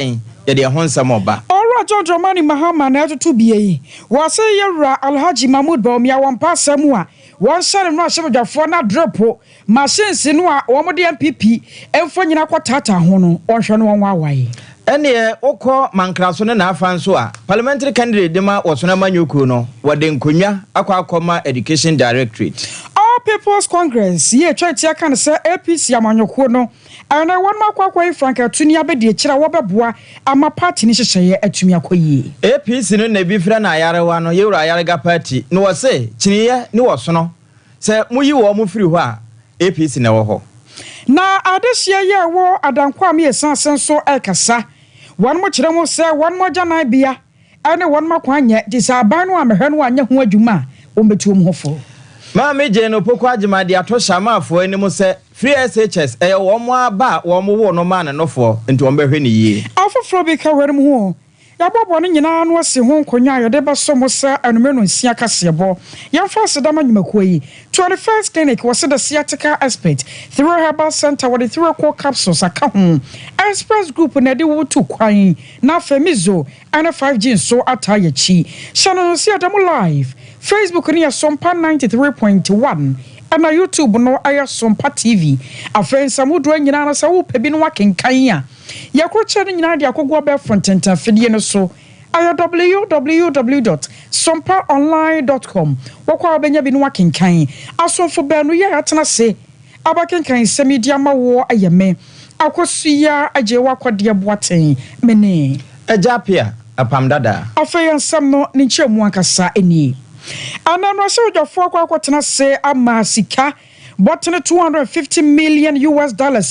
yɛde ho nsɛm oba ora George Omani Mahama na to bie wa say yewra Alhaji Mahmoud Bawumia wampa samu a won sare no ahyebadwafo na dropo machines no a wo de MPP emfo nyina kwatata ho no onhwe no won wawae ene okọ mankraso ne na afa nso a parliamentary candidate de ma wosona manyoko no wode nkonwa akwa education directorate All People's Congress ye twatia kan say APC amanyoko no ana won makwa Frank Atuni abedi ekira wo beboa ama party ni hyehye atumi akoyi APC no na bi fra na ayarewa no yewura ayarega party no wo say chiniye ni wo so no say muyi wo mu firi ho a APC na wo ho na adehye ye wo adankwa me esansen so ekasa won mo kire mo say won mo jana bia ene won makwanye disaban no amehwe no anya ho adwuma o metu mu hofo ma meje no poko agema de ato shamafo ani mo se free SHS wo mo aba wo mo wo no ma ne nofo nti wo behwe ne yie afofro bi ka were mu ho ya bobo no nyina no ase ho nkonwa ayode beso mo sa anume no nsia kasebo yemfa sedama nyumakuo yi 21st clinic was the sciatica expert through herbal center with the through core capsules aka ho express group na de wo to kwan na femizo and 5G so ataye chi channel see adamu live Facebook ni Sompa 93.1 and na YouTube no aya Sompa TV afensa mudro nyina na sa wo pebi no wakenkan a yakroche ni nyina de akogwa be frontenta fedie no so aya www.sompaonline.com wakwa benya bi no wakenkan asonfo be no ya atena se abakenkan semidia ma wo ayeme akosuya aje wakwade boaten mene ajapia apamdada afeyansam no ni nchemu ankasa eni anano se ojafo akwatena se amasika botene $250 million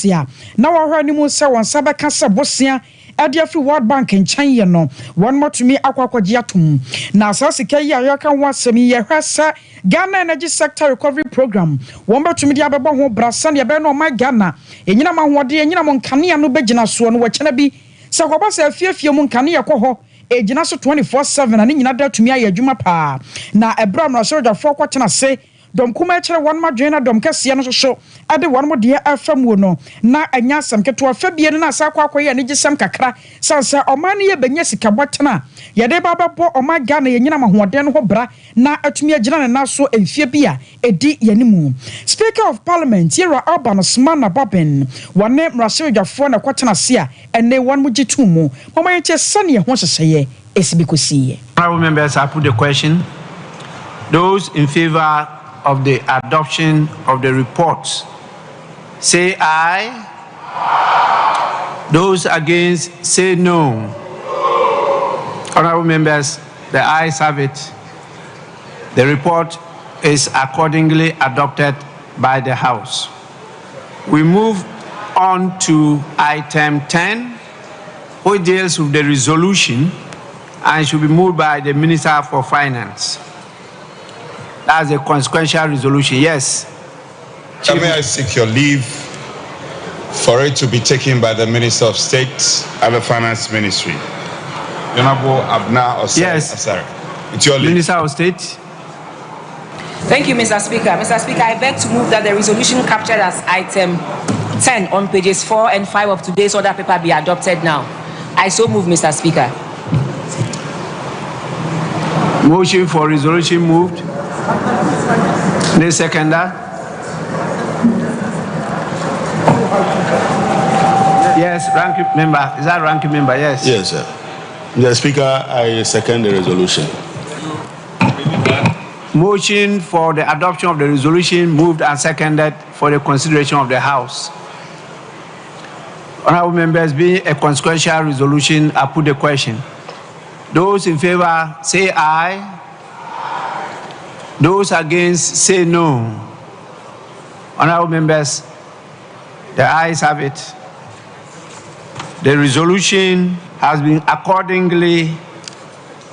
ya na wahwa ni mu se won sabe kasa bosia ade afri World Bank nchen ye no won motumi akwakwaje atum na asasika yi ayaka wasemi ye hwasa Ghana Energy Sector Recovery Program won betumi dia bebo ho brasa ne be no ma Ghana enyina ma hode enyina mo nkane no begina so no wachena bi se koba se afiafie mu nkane ye kɔ hɔ ejina so 24/7 ani nyina da tumi aye adwuma pa na ebram na so dafo kwatena se dom kuma kire won madwen na dom kase no so ade won mo de afam wo no na anya asam keto afabie no na asa kwakoye ne gisam kakra sansa oman ye benya sika botena ye de bababo oman Ghana ye nyina mahoden no ho bra na atumi agina ne na so emfie bia edi yanimu Speaker of Parliament Yera Alban Smana Babin wone mrasewdwafo na kwatena se a ene won mo gitumu mama ye sane ho hyehyeye esibikosi Honorable members, I put the question. Those in favor of the adoption of the reports, say aye. Those against, say no. Honorable members, the ayes have it. The report is accordingly adopted by the House. We move on to item 10, which deals with the resolution and should be moved by the Minister for Finance. That's a consequential resolution. Yes. May I seek your leave for it to be taken by the Minister of State and the Finance Ministry? Honorable Abna Osari. Yes. It's your leave. Minister of State. Thank you, Mr. Speaker. Mr. Speaker, I beg to move that the resolution captured as item 10 on pages 4 and 5 of today's order paper be adopted now. I so move, Mr. Speaker. Motion for resolution moved. The seconder. Yes, ranking member. Is that ranking member? Yes. Yes, sir. Mr. Speaker, I second the resolution. Motion for the adoption of the resolution moved and seconded for the consideration of the House. Honorable members, being a consequential resolution, I put the question. Those in favor say aye. Those against say no. Honorable members, the ayes have it. The resolution has been accordingly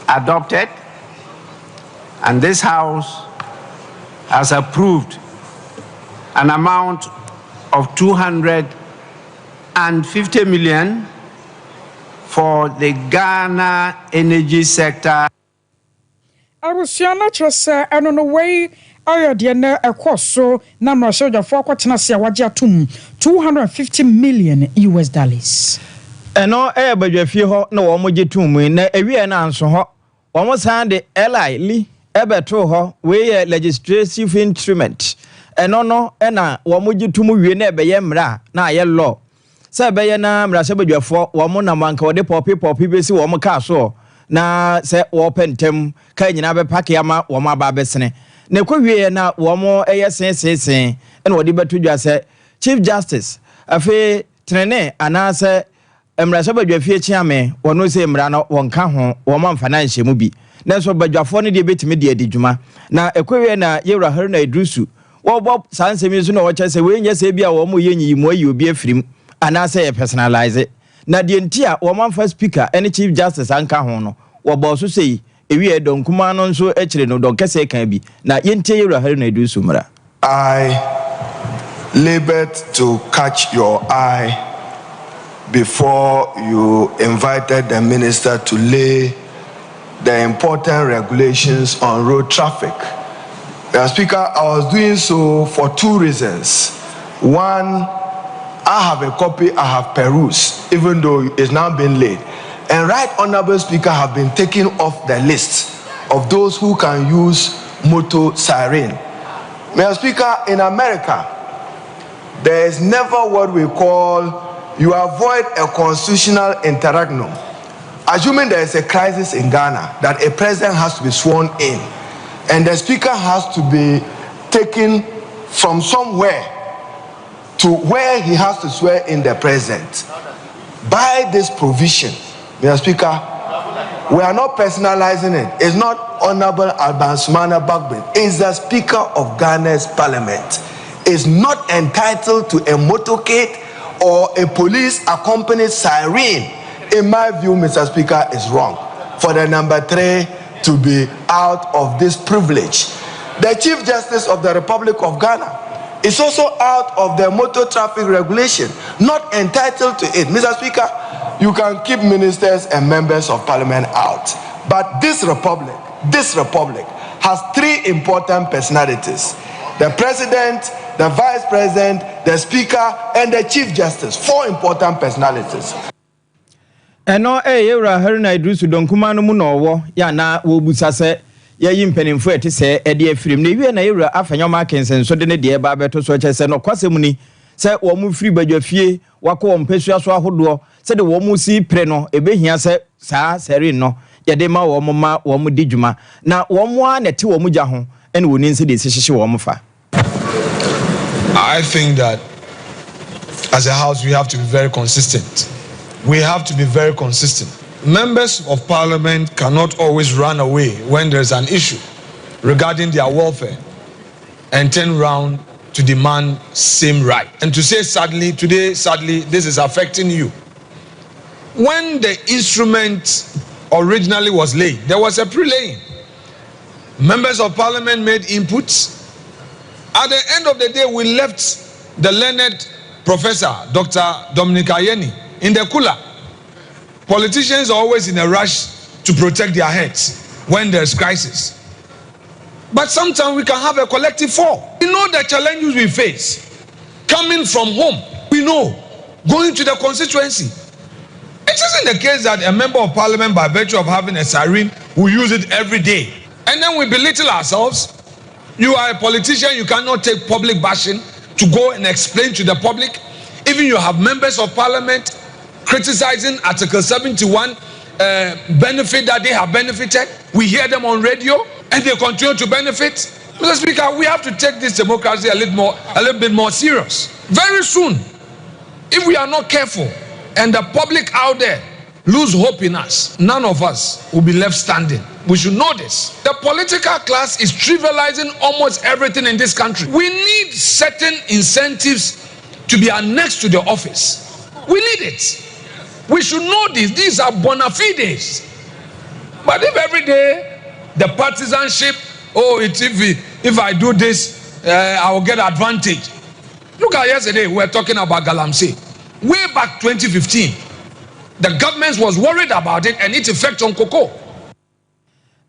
adopted, and this House has approved an amount of $250 million for the Ghana Energy Sector. Abusiana chese eno no way ayode na ekoso na mrasho jafo kwatena se waje atum $250 million. Eno badwafie ho na wo mo getum na ewie na anso ho wo mo san de li ebeto ho we ye legislative instrument eno no na wo mo getum wie na ebeye mra na aye law se ebeye na mra se badwafo wo mo na manka wo de popi besi wo mo ka so na se wo pentem ka nyina be pake ama wo mo aba besene na ekwie na wo mo eye sen na wo de beto dwa se Chief Justice afi trene anase Emrasa badwafie chiame wono se emra no wonka ho wo man finance mu bi nanso badwafo no de betimi de adidwuma na ekwewe na yewra haruna idrusu wo bo sansemi so na wo kyese we nya se bia wo mo yenyi mu ayi obi afirim anase ye personalize na de ntia wo man fa speaker any Chief Justice anka ho no wo bo so sei ewie donkuma no nso ekire no donkese kan bi na yentie yewra haruna idrusu mra. I labored to catch your eye before you invited the minister to lay the important regulations on road traffic. Mr. Speaker, I was doing so for two reasons. One, I have a copy, I have perused, even though it's now been laid. And Right Honorable Speaker have been taken off the list of those who can use motor siren. Mr. Speaker, in America, there is never what we call you avoid a constitutional interregnum. Assuming there is a crisis in Ghana, that a president has to be sworn in, and the speaker has to be taken from somewhere to where he has to swear in the president. By this provision, Mr. Speaker, we are not personalizing it. It's not Honorable Alban Sumana Bagbin. It's the Speaker of Ghana's Parliament. Is not entitled to a motorcade or a police accompanied siren. In my view, Mr. Speaker, is wrong for the number 3 to be out of this privilege. The Chief Justice of the Republic of Ghana is also out of the motor traffic regulation, not entitled to it. Mr. Speaker, you can keep ministers and members of parliament out, but this republic has 3 important personalities: the president, the vice president, the speaker, and the chief justice. 4 important personalities. Eno yewra haruna idrusu donkuma no mu no wo ya na wo busa se yayi mpanimfo ete se ede afirim na wie na yewra afanya ma kensen so de ne de ba beto so kyese no kwasem ni se wo mu firi badwafie wako wo mpesua so ahodo se de wo mu si pre no ebehia se saa seri no ye de ma wo mu dijuma na wo mu a nete wo mu gya ho ene woni nse de sihihye wo mu fa. I think that as a house we have to be very consistent. We have to be very consistent. Members of parliament cannot always run away when there's an issue regarding their welfare and turn around to demand same right. And to say sadly, today, this is affecting you. When the instrument originally was laid, there was a pre-laying. Members of parliament made inputs. At the end of the day, we left the learned professor, Dr. Dominic Ayeni, in the cooler. Politicians are always in a rush to protect their heads when there's crisis. But sometimes we can have a collective fall. We know the challenges we face. Coming from home, we know. Going to the constituency. It isn't the case that a member of parliament, by virtue of having a siren, will use it every day. And then we belittle ourselves. You are a politician, you cannot take public bashing to go and explain to the public. Even you have members of parliament criticizing Article 71 benefit that they have benefited. We hear them on radio and they continue to benefit. Mr. Speaker, we have to take this democracy a little bit more serious. Very soon, if we are not careful and the public out there lose hope in us, none of us will be left standing. We should know this. The political class is trivializing almost everything in this country. We need certain incentives to be annexed to the office. We need it. We should know this. These are bona fides. But if every day the partisanship, if I do this, I will get advantage. Look at yesterday, we were talking about Galamsey. Way back 2015, the government was worried about it and its effect on cocoa.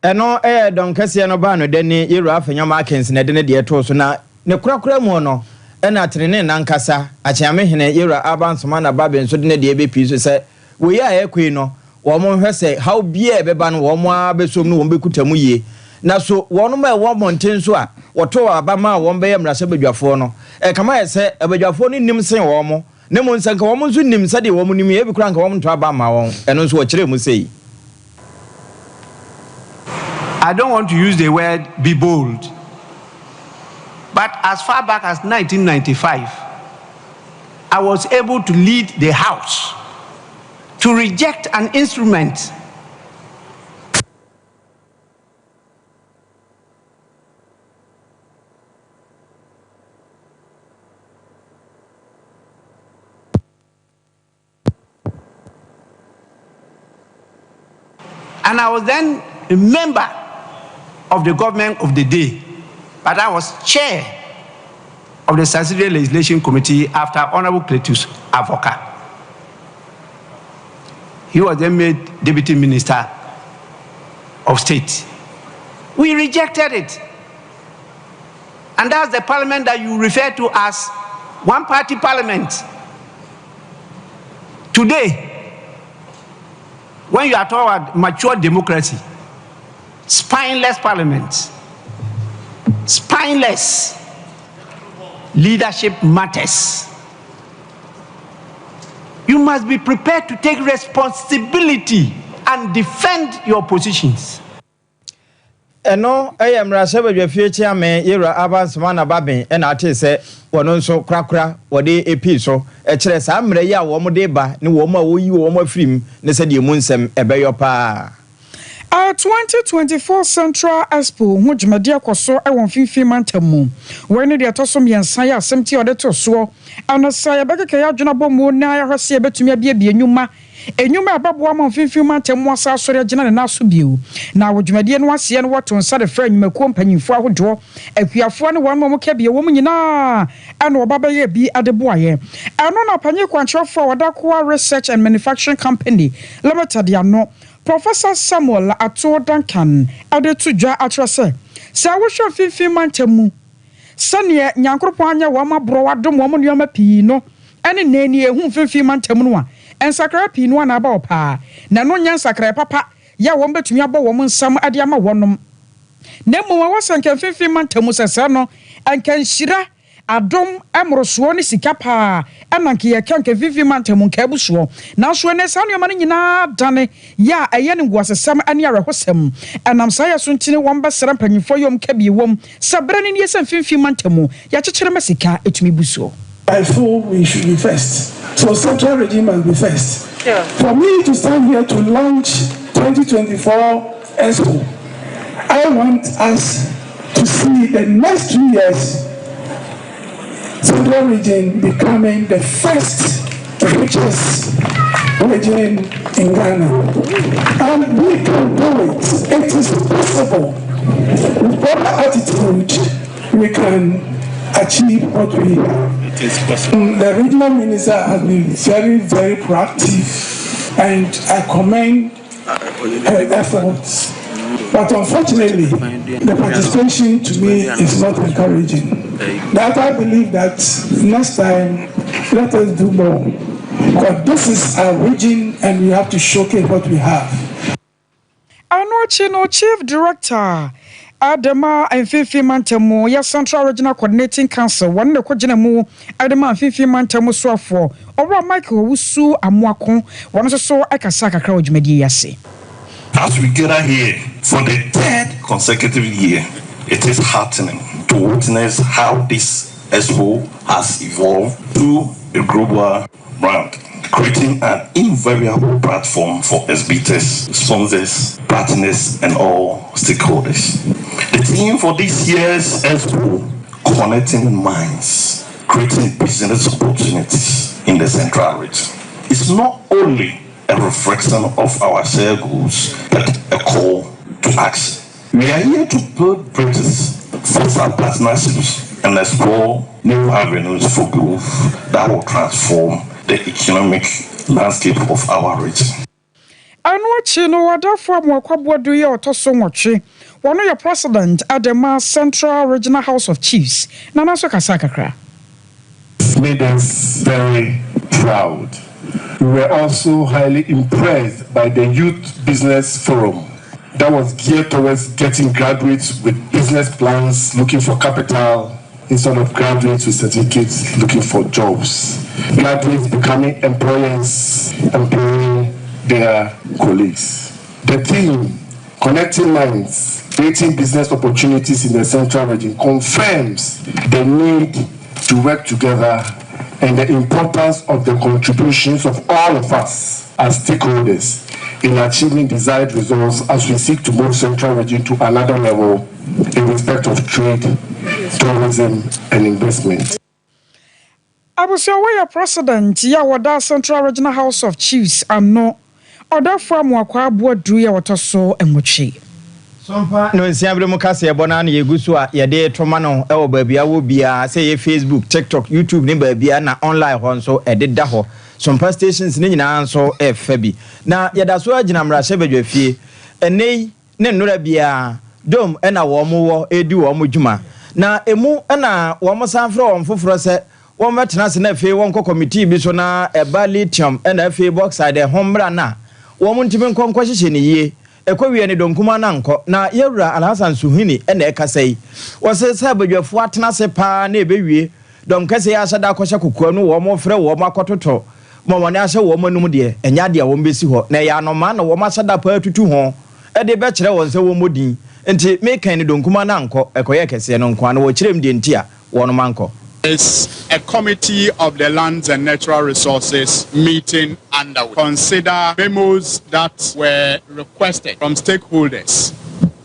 Eno don kase no ba no de ni yero afanya markins na de ne de to so na ne kurakura mu no ena trene na nkasa achiame hene yero abansoma na babe nso de ne de ebepi so se we ya ekwe no wo mo hwɛ sɛ how bia beba no wo mo abesom no wo bekutamu yie na so wo no ma wo monten so a woto abama wo bɛyɛ mrase badwafo no kama yɛ sɛ badwafo no nim sen wo mo ne mo nsanka wo mo nso nim sɛ de wo mo nim ye bi kura nka wo mo to abama wo ɛno nso wo kyerɛ mu sei. I don't want to use the word be bold, but as far back as 1995, I was able to lead the House to reject an instrument and I was then a member of the government of the day, but I was chair of the Statutory Legislation Committee after Honorable Cletus Avoka. He was then made Deputy Minister of State. We rejected it. And that's the parliament that you refer to as one-party parliament. Today, when you are talking about mature democracy, spineless parliament, spineless leadership matters. You must be prepared to take responsibility and defend your positions. Eno mrase badwafie chiame yera abansoma na baben na ate se wono nso krakra wode epi so kire sa mre ya wo mo de ba ne wo mo awoyi wo mo afirim ne se de mu nsem ebeyo pa. 2024 Central Expo hu djumadi akoso e won finfin mantamu we ne de tosom yensan ya asem ti ode to so anasa ya bekeke ya dwuna bomu na ya hwese e betumi abie enwuma ababoa ma finfin mantamu asa asore agina ne naso biu na wo djumadi no ase no wato nsa de fra enwuma ko mpanyimfo ahodo akuafo ne won mo kabie wo nyina ana obaba ye bi adeboaye ano na panye kwanchofo wadakoa Research and Manufacturing Company Limited ya no Professor Samuel Ato Duncan adetu dwa atrese se awhwe finfin mantamu sane nyankropo anya wo mabro wadom wo nneoma pii no ene nani ehu finfin mantamu no a ensakra pii no na aba opa na no nya nsakra papa ya wo betumi abo wo nsam ade ama wonom na mo wo sanka finfin mantamu sese no ankan shira adom emroso ne sika pa enanke ye kanke vivi mantamu nkabuso na so ne sanyo mane nyina dane ya eye ne guasesam ane arehosem enam sa ya so ntine won besere panyifo yom kabie wom sabrane ne yesam finfi mantamu ya chekere masika etumi buso. I feel we should be first. So central regime must be first. Yeah. For me to stand here to launch 2024 Expo, I want us to see the next 2 years Central region becoming the first richest region in Ghana. And we can do it. It is possible. With proper attitude, we can achieve what we have. It is possible. The regional minister has been very, very proactive, and I commend her efforts. But unfortunately, the participation to me is not encouraging. That I believe that next time, let us do more. Because this is our region and we have to showcase what we have. Anochino Chief Director Adema Mfifi Mantamu ya Central Regional Coordinating Council one ne kwagina mu Adema Mfifi Mantamu soafo Obra Michael Wusu Amuako one so akasa kakra odwumadi yase. As we gather here for the third consecutive year, it is heartening to witness how this expo has evolved to a global brand, creating an invariable platform for SBTs, sponsors, partners, and all stakeholders. The theme for this year's expo, connecting minds, creating business opportunities in the central region, is not only a reflection of our shared goals, but a call to action. We are here to build bridges, foster partnerships, and explore new avenues for growth that will transform the economic landscape of our region. Anwachi no wadafo amwakwabodo ye otoso nwotwe wono your president Adema Central Regional House of Chiefs Nana so kasa kakra. Made us very proud We were also highly impressed by the Youth Business Forum that was geared towards getting graduates with business plans looking for capital instead of graduates with certificates looking for jobs. Graduates becoming employers, employing their colleagues. The theme, Connecting Minds, Creating Business Opportunities in the Central Region, confirms the need to work together and the importance of the contributions of all of us as stakeholders in achieving desired results as we seek to move Central Region to another level in respect of trade, tourism, and investment. I was your president, Yawada Central Regional House of Chiefs, and no other from Wakwa Boadria Wataso and Muchi. Sompa no nsiabre mu kase ebona na yegusu a yede toma no e wo baabia wo bia say Facebook, TikTok, YouTube ne baabia na online ho nso ededa ho. Sompa stations ne nyina nso efa bi. Na yeda so agina mrahye badwafie. Enei ne nnora bia dom e na wo mo wo edi wo mo dwuma. Na emu e na wo mo sanfre wo mfoforo se wo metena se na fe wo nko committee bi so na eba lithium e na fe boxside homra na wo mo ntimi nkonko hyehye ne yie. Ekwawie ne donkuma na nko na yewura Alhassan Suhini ene ekasai wose se badwafo atena se pa na ebewie dom kase ya asada akɔhye kokua no wo mo frɛ wo mo akototo mo mo ne ahye wo mo num de enya de wo mbesi ho na ya no ma na wo mo asada pa atutu ho e de be kyerɛ won se wo modin enti me kan ne donkuma na nko ekoye kase no nko na wo kyerem de ntia wo no manko. Is a committee of the lands and natural resources meeting underway. Consider memos that were requested from stakeholders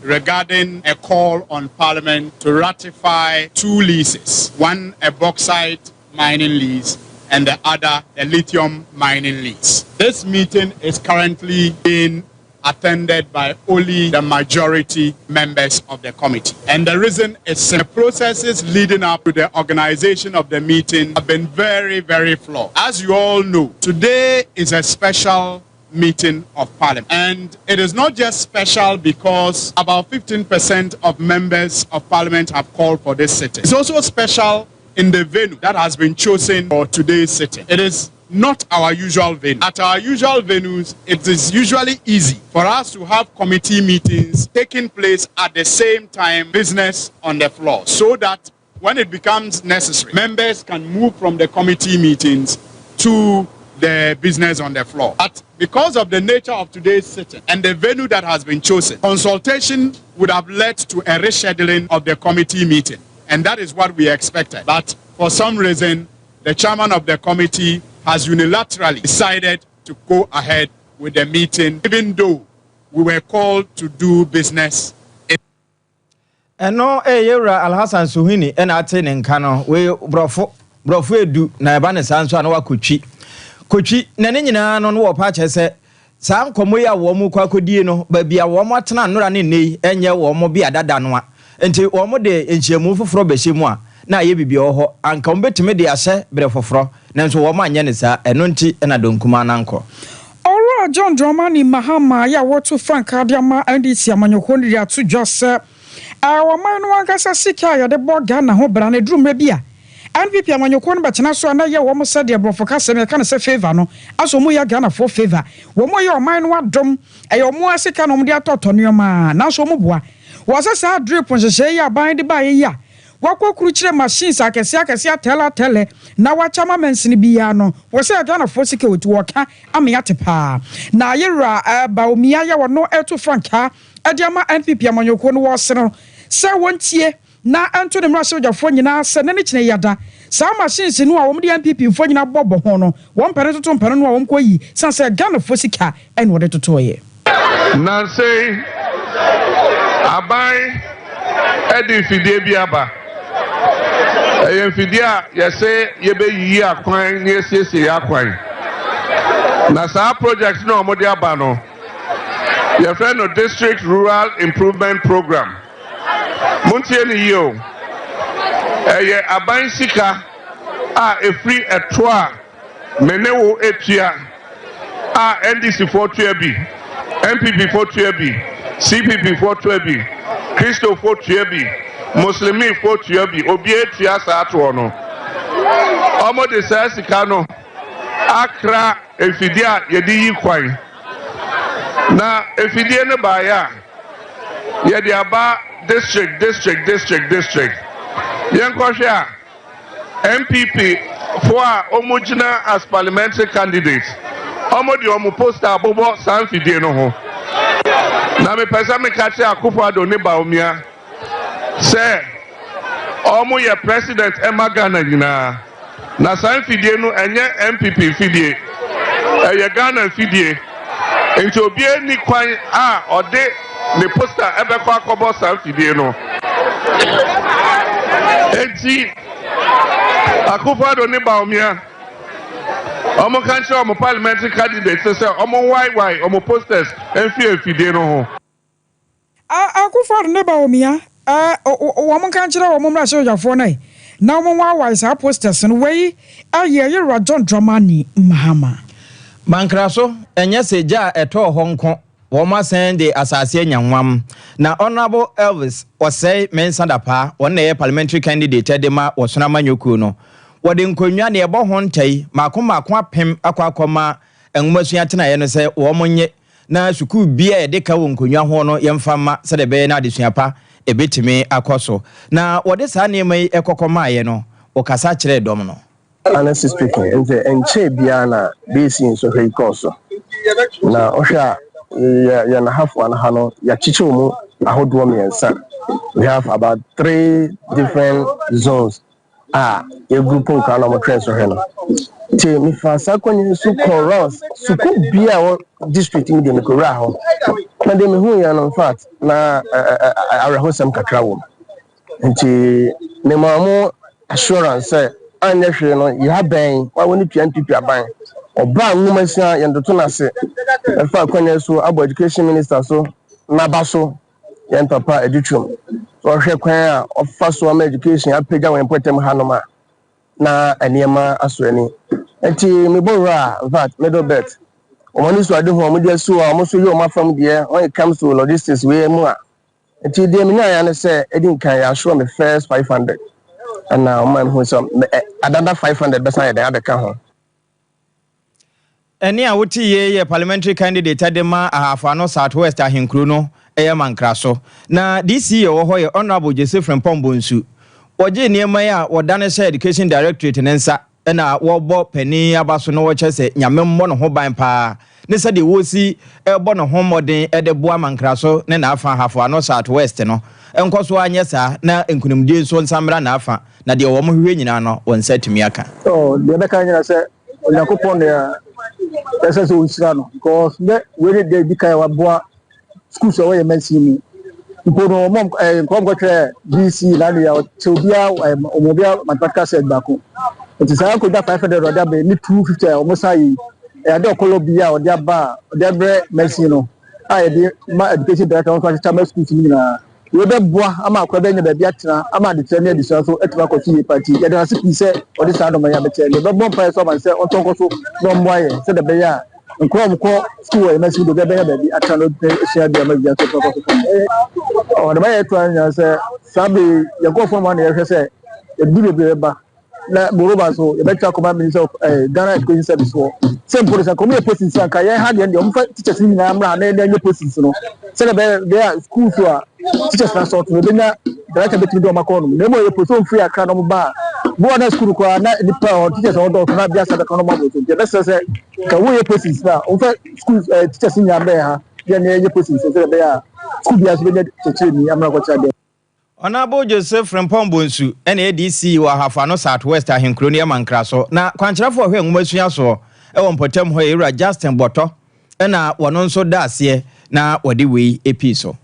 regarding a call on Parliament to ratify 2 leases, one a bauxite mining lease and the other a lithium mining lease. This meeting is currently being attended by only the majority members of the committee. And the reason is the processes leading up to the organization of the meeting have been very, very flawed. As you all know, today is a special meeting of Parliament. And it is not just special because about 15% of members of Parliament have called for this sitting. It's also special in the venue that has been chosen for today's sitting. It is not our usual venue. At our usual venues, it is usually easy for us to have committee meetings taking place at the same time, business on the floor, so that when it becomes necessary, members can move from the committee meetings to the business on the floor. But because of the nature of today's sitting and the venue that has been chosen, consultation would have led to a rescheduling of the committee meeting. And that is what we expected. But for some reason, the chairman of the committee has unilaterally decided to go ahead with the meeting, even though we were called to do business. Eno yewura Alhassan Suhini ena ate ne nka no we brofo edu na eba ne sanso na wakotwi na ne nyina no wo pa chese sa nkomo ya wo mu kwakodie no ba bia wo mo atena nnora ne nei enye wo mo bia dada no a enti wo mo de enchiemu foforo behye mu a na ye bibia ho anka mbetime de ahye bre foforo nanso wo ma anye ne sa eno nti na donkuma na nko Ora John Dramani Mahama ya wotu Frank Adiama NDC amanyoko ndi atu jose wa manu wankasa sika ya de boga na ho bra na drum bia NPP amanyoko no betena so na ye wo mo se de brofo ka se me ka na se favor no aso mo ya Ghana for favor wo mo ye o man no adom e mo asika no mo de atoto neoma na so mo boa wo se sa drip nhehye ya ban de ba ye ya wakokuru kire machines akese tele na wachama mensini biya no wo se Ghana for security woka amya tepa na yera ba omia ya wono eto franka adiama NPP amanyoko no wo se no se wontie na anto ne mrashe ojafo nyina se ne kine yada sa machines no a wo de NPP mfo nyina bobo ho no wo mpere toto mpere no a wo mkoyi sanse Ghana for sika en wo de toto ye na say abai edi fidie biaba Fidia, yes, yebe yi akwan, yes, akwan. Na sa project no modia bano. Your friend of District Rural Improvement Program. Muntie ni yo. Ye aban sika a free etwa menewo etua a NDC for tuebi, MPP for tuebi, CPP for tuebi, Christo for tuebi. Muslimi for tuabi obie tua sa ato no omo de sa sika no akra efidie a yɛde yi kwan na efidie ne baaya yɛde aba district yɛnkɔhwɛ a MPP for Omujina as parliamentary candidate. Omodi omu poster abobo sanfidie no ho. Na me pesa me kache Akufo-Addo ne Baumia. Say omu ye president Emma Ghana nyina. Na sanfidie no enye MPP fidie. Eye Ghana fidie. Enti obie ni kwan a ode ne poster ebekọ akobo sanfidie no. Enti Akufo-Addo ne Baumia. Omo country omo parliamentary candidate say omo why omo posters enfidie no ho. Akufo-Addo ne Baumia omo country omo mra se ojafo na na omo why sa posters no wey aye John Dramani Mahama. Mankraso enye seja eto ho nko wo ma send the asase anyanwam na honorable Elvis osei mensandapa won na parliamentary candidate de ma wosona manyoku no wode nkonwa na ebo ho ntai mako apem akwakoma enwomasua tena ye no se wo monye na suku bia ye de ka wo nkonwa ho no yemfama se de be na adesua pa ebetimi akoso na wode sa na mai ekokoma ye no okasa kire dom no. Honestly speaking, enche bia na base in so he koso na ohwa ya na half one hano ya chicho mu ahodo miensa. We have about 3 different zones a group of kind of trends so heno ti mi fasa kwani su corals su ku bia o district mi de me ko ra ho na de me hu ya no in fact na arahosam kakra wo nti ne mamu assurance anya hwe no ya ben wa woni PNP aban oba nwumasia yendoto na se fa kwani so abo education minister so na ba so yen papa edutrum so hwe kwan a ofa so am education apega wen potem hanoma na eniema aso ani enti me borra in fact middle bet omani so ade ho omudi so a omo so ye omafam de when it comes to logistics we mu a enti de me nya na say edin kan ya show me first 500 and now man who some another 500 besan ya de ka ho eni a wuti ye parliamentary candidate adema ahafano southwest ahinkru no eye mankraso na DC ye wo ho ye honorable Joseph Mpombonsu oje niema ya wodane sha education directorate nensa na wo pani abaso no wo chese nyamemmo no ho ban pa ne se de wo si ebo no ho modern de boa mankraso ne na afa hafo no southwest no enkoso anye sa na enkunimdie so nsamra na afa na de wo mo hwe nyina no wonsa tumi aka de be kan nyina se Yakupon ya pesa so usira no because we dey di kai wa boa school so we mensi ni ipono mom kom go tre DC na ya tobia omobia mataka said bako it is how could that 500 order be ni 250 almost ai e dey okolobia o dey ba o dey bre mensi no ai dey ma education director on kwata school ni na we be boa ama akwaba nya ba bia tena ama de tena de so etwa ko fi party ya dey say say o dey sound man ya be tena be bon pa so man say on ton ko so no mboye say de be ya nko school e mesi do be ya ba bi atano share dia ma bia so ko o de ba ya to anya say sabi ya go for man ya say e bi be ba na boroba so e be twa ko ma minister of Ghana Education Service so same police ko me post nsi anka ya ha de o mfa teachers ni na amra na enye post no say de be school so a teachers na sort we na director betimi do makono na mo ye post free akra no ba bo na school ko na nipa o teachers o do na bia sa de kono mo so je say ka wo ye post na o mfa school teachers ni amra ha ya na enye post so de be ya school bia so be teacher ni amra ko cha de Honorable Joseph Mpombonsu ene DC wa hafano southwest ahinkro ne mankraso na kwankyerafo hwe nwumasua so e wonpotem ho era Justin Boto na wono nso daase na wode wei episo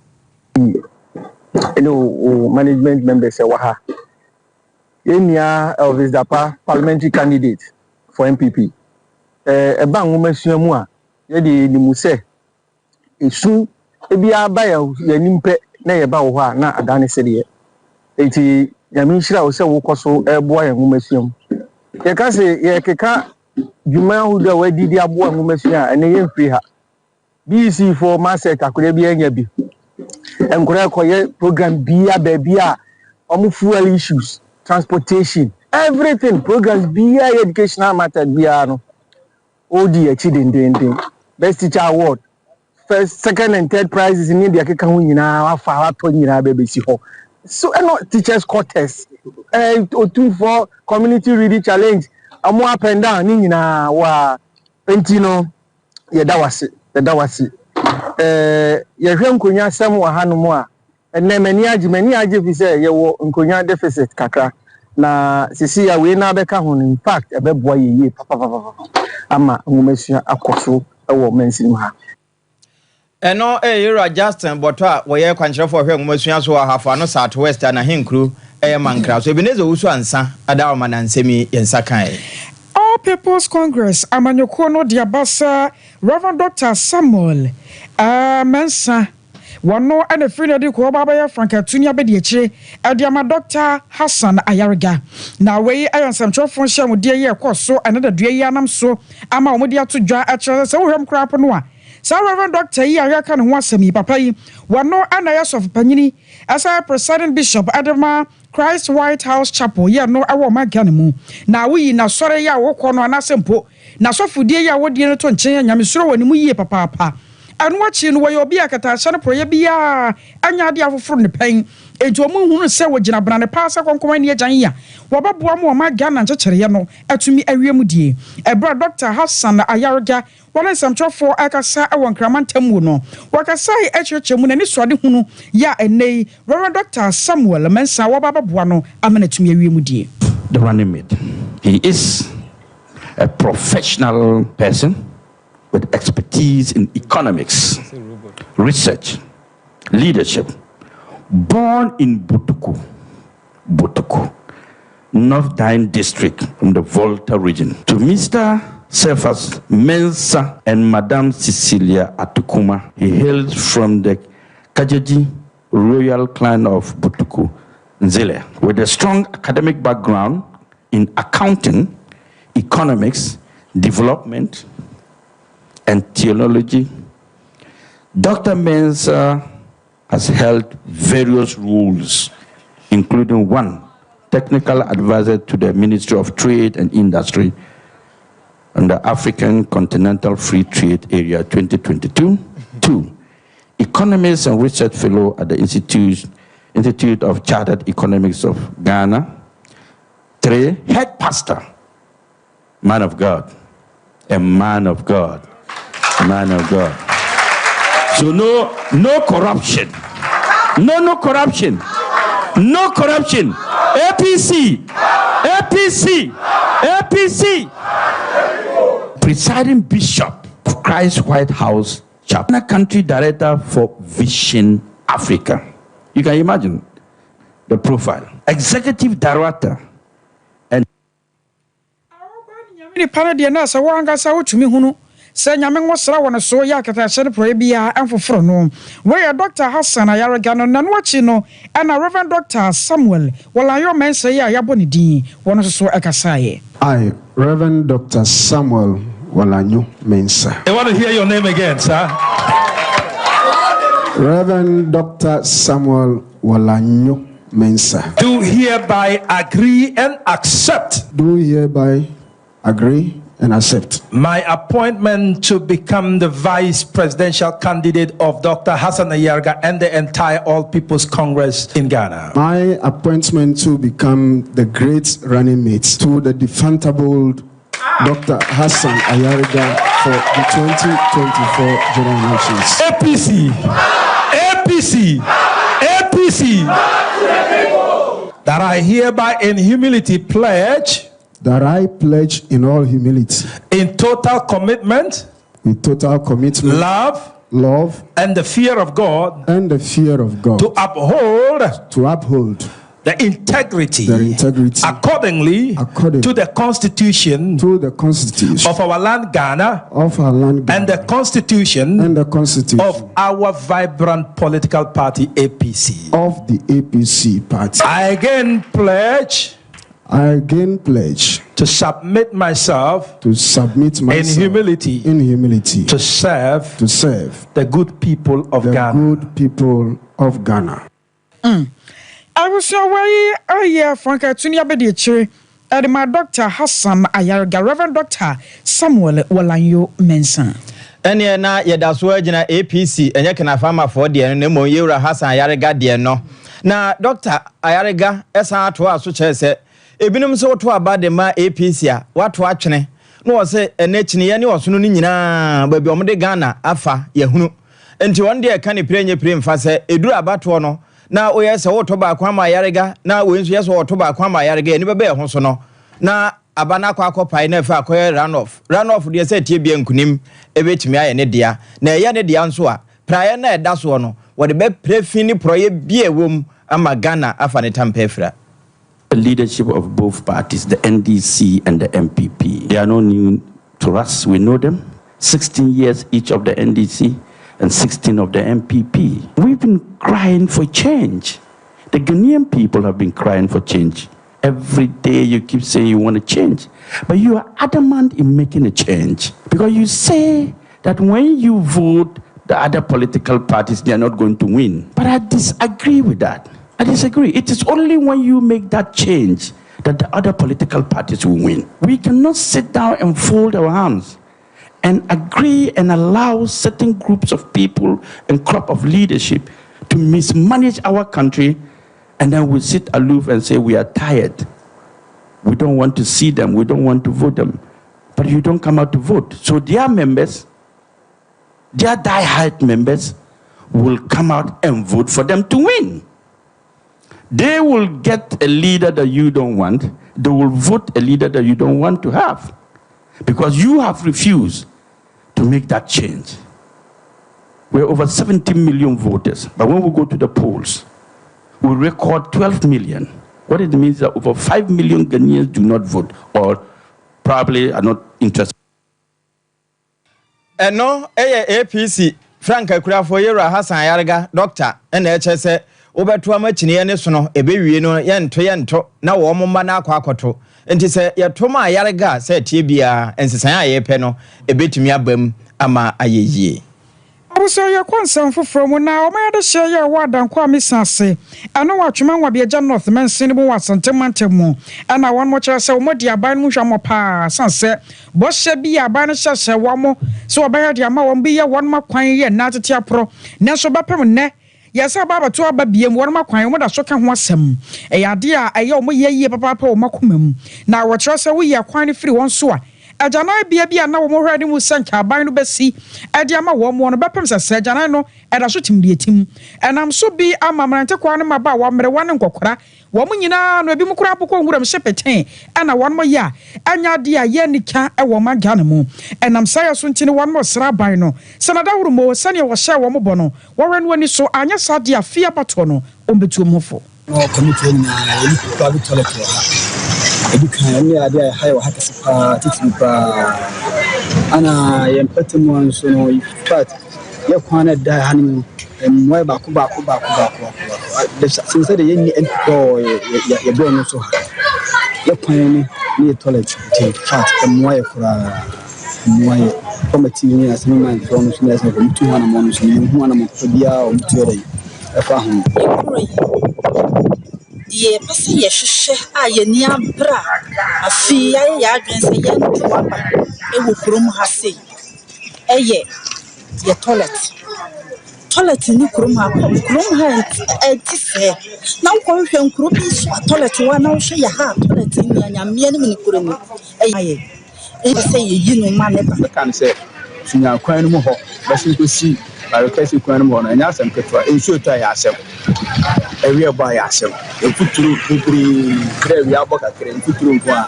management members wa ha Emia Elvis Dapa parliamentary candidate for MPP ba nwumasua mu a ye de nimuse esu ebia ba ya nimpe na ye ba wo ha na adane sede eti ya mi hira wo se wo koso ebo ya nwumasuam ye ka se ye keka dwuma hu da wadidi abo nwumasua ene ye mfiri ha BC for market akure bi anya bi enkura ko ye program bia ba bia omu fuel issues transportation everything programs bia educational matter bia no OD achieving best teacher award. First, second, and third prizes in India. Baby. So, teachers' quarters. 2 for community reading challenge. I'm more up and down. Nina, Pentino. Yeah, that was it. Kunya Samu Hanumwa. And then many aji say, you Kunya deficit kaka. Na sisi we na beka hun in fact ebe boy ye papa ama ngumesua akoso ewo mensin ha eno Yura Justin botwa we ye kwankyerefo hwe ngumesua so hafa no Southwest na henkru mankra so Ebenezer Usu ansa ada ma na nsemi yensa kan All People's Congress amanyoko no dia basa Reverend Dr. Samuel Mensa Wano and free de ko baba Franka Tunia Bediache Adiama Dr. Hassan Ayariga. Now we ayon some trofon sham with dear so another dear yanam so ama omodia to dra at so him crap noa. So Reverend Dr. Ayariga no wasemi papa wano anayas of Panini as a presiding bishop Adama Christ White House Chapel ya no awo maganimu. Na we na sore ya wo kono anasempo na so fudie ya wo die no to nchen nyamesuro wani mu yie papa. And watching where you'll be a catastrophe, Proyabia, and Yadia from the pain, and to a moon who say what Jina Brand pass a concominia Jania, Wababuamo, my gun and Chachariano, and to me a remedy. A brother Dr. Hassan Ayaraga, one is some trouble for Akasa, one Cramantamuno, Wakasai at your chamun and Swadihuno, ya and nay, Reverend Dr. Samuel Mensa Wababuano, a minute to me a remedy. The running mate. He is a professional person with expertise in economics, research, leadership, born in Butuku, North Dine District from the Volta region. To Mr. Cephas Mensa and Madame Cecilia Atukuma, he hails from the Kajeji royal clan of Butuku, Nzele, with a strong academic background in accounting, economics, development, and theology. Dr. Mensa has held various roles, including 1, technical advisor to the Ministry of Trade and Industry and the African Continental Free Trade Area 2022. 2, economist and research fellow at the Institute of Chartered Economics of Ghana. 3, head pastor, man of God, a man of God. Man of God. So no corruption. No corruption. No corruption. APC. Presiding Bishop of Christ White House Chapel. Country Director for Vision Africa. You can imagine the profile. Executive Director. And Say nyame nwosra wona so ya kata hye pro bia amfoforo no we Dr. Hassan Ayaraga no nan wachi no na Reverend Dr. Samuel walayo mensa ya yaboni din wono so ekasaye. I Reverend Dr. Samuel Walanyo Mensa. I want to hear your name again, sir. Reverend Dr. Samuel Walanyo Mensa. Do hereby agree and accept. Do hereby agree and accept my appointment to become the vice presidential candidate of Dr. Hassan Ayaraga and the entire All People's Congress in Ghana. My appointment to become the great running mate to the defundable Dr. Hassan Ayaraga for the 2024 general elections. APC. That I hereby in humility pledge. That I pledge in all humility. In total commitment. In total commitment. Love. And the fear of God. And the fear of God. To uphold. The integrity. Accordingly. To the Constitution. Of our land Ghana. And the Constitution. Of our vibrant political party APC. Of the APC party. I again pledge to submit myself in humility to serve the good people of Ghana. I was away a year Franka Tunia Bediache Edema Dr. Hassan Ayarga, Reverend Dr. Samuel Walanyo Mensah. Ene na yeda so agina APC enye kana farmer for de no mo Yewura Hassan Ayarga de no. Na Dr. Ayarga esa ato aso chese ebinum so to aba de ma APC a wato atwene no wo se ene chine ye ne woso no nyina ba bi omde Ghana afa yehunu enti won de ka ne prenye premfa se eduru abato no na o yese wo to ba kwa ma Ayarga na wo nso yese wo to ba kwa ma Ayarga ni bebe ho so no na abana kwa akopai na fa akoye runoff de se tie bia nkunim ebetimi aye ne dia na eye ne dia nso a praye na eda so no wo de be prefini proye bia wom ama Ghana afa ne tampefra. The leadership of both parties, the NDC and the MPP, they are not new to us. We know them. 16 years each of the NDC and 16 of the MPP. We've been crying for change. The Ghanaian people have been crying for change. Every day you keep saying you want to change, but you are adamant in making a change because you say that when you vote, the other political parties, they are not going to win. But I disagree with that. I disagree. It is only when you make that change that the other political parties will win. We cannot sit down and fold our hands and agree and allow certain groups of people and crop of leadership to mismanage our country, and then we sit aloof and say we are tired. We don't want to see them. We don't want to vote them. But you don't come out to vote. So their members, their die-hard members, will come out and vote for them to win. They will get a leader that you don't want. They will vote a leader that you don't want to have. Because you have refused to make that change. We're over 70 million voters. But when we go to the polls, we record 12 million. What it means is that over 5 million Ghanaians do not vote or probably are not interested. And no, APC, Frank Akurafo Yewura Hassan Ayarga, doctor, and HSA. Obetu amachini ene so no ebewie no yento na wo momma na akwakoto enti se yetoma Ayarga se tie bia ensesan ayepe no ebetumi abam ama ayeyie abuso ye kwansan foforo mu na o ma de hye ye wadan kwa misase ano watwema nwa bia ja north mensin mu wasantemantam mu ana won mo kire se o modi aban mu hwa mo pa sanse bo hye bia aban hye wo mo so obayɛ de ama won bi ye won makwan ye na tete apro ne so bapem ne yesa baba to ababiem won makwan mo da so ka ho asem eyade a eye o mo ye papa o makomam na wo kire se wo ye kwan ne firi won so a ajana bia na wo mo hwade mu sanka aban no besi ade ama wo mo no bepem se ajana no eda so timdietim enam so bi amamrante kwa no maba wo mre wane nkokora wo mo nyina no ebi mu kura apoko huram hyepeten ana won mo ya anya de a ye nika e wo magane mu enam saya so ntini won mo sra ban no sanada huru mo sane wo hye wo mo bono wo ran wani so anya sade afia bato no ombetu mofo no committee na eli kwa bi toilet ha edukan ni ade a hayo hakasipa titipa ana yempatemu anso no ifat ye kwana da hanim mwe ba ku since the yen ento ye do no so ha ye kwan ni toilet fat mwe kura mwe committee ni asema man so no so na so mtu hana mo so ni hu hana mo bia o mtu yore e fa hu ye pese ye hwehwe a ye ni abra afi ya adwen se ye nto aba e wo kurom ha sei eye ye toilet ni kurom ha etise na nko hwe nkuro bi so toilet wa na hwe ya ha toilet ni anyame ni kurom eye e se ye yi no ma ne ba kan se sunya kwan no mu ho ba se ko si ba re kasi kwan no mu no nya asem ketwa ensuo to ya asem ewe ba ya asem efuturu bibiri krewi aboka kre efuturu nko a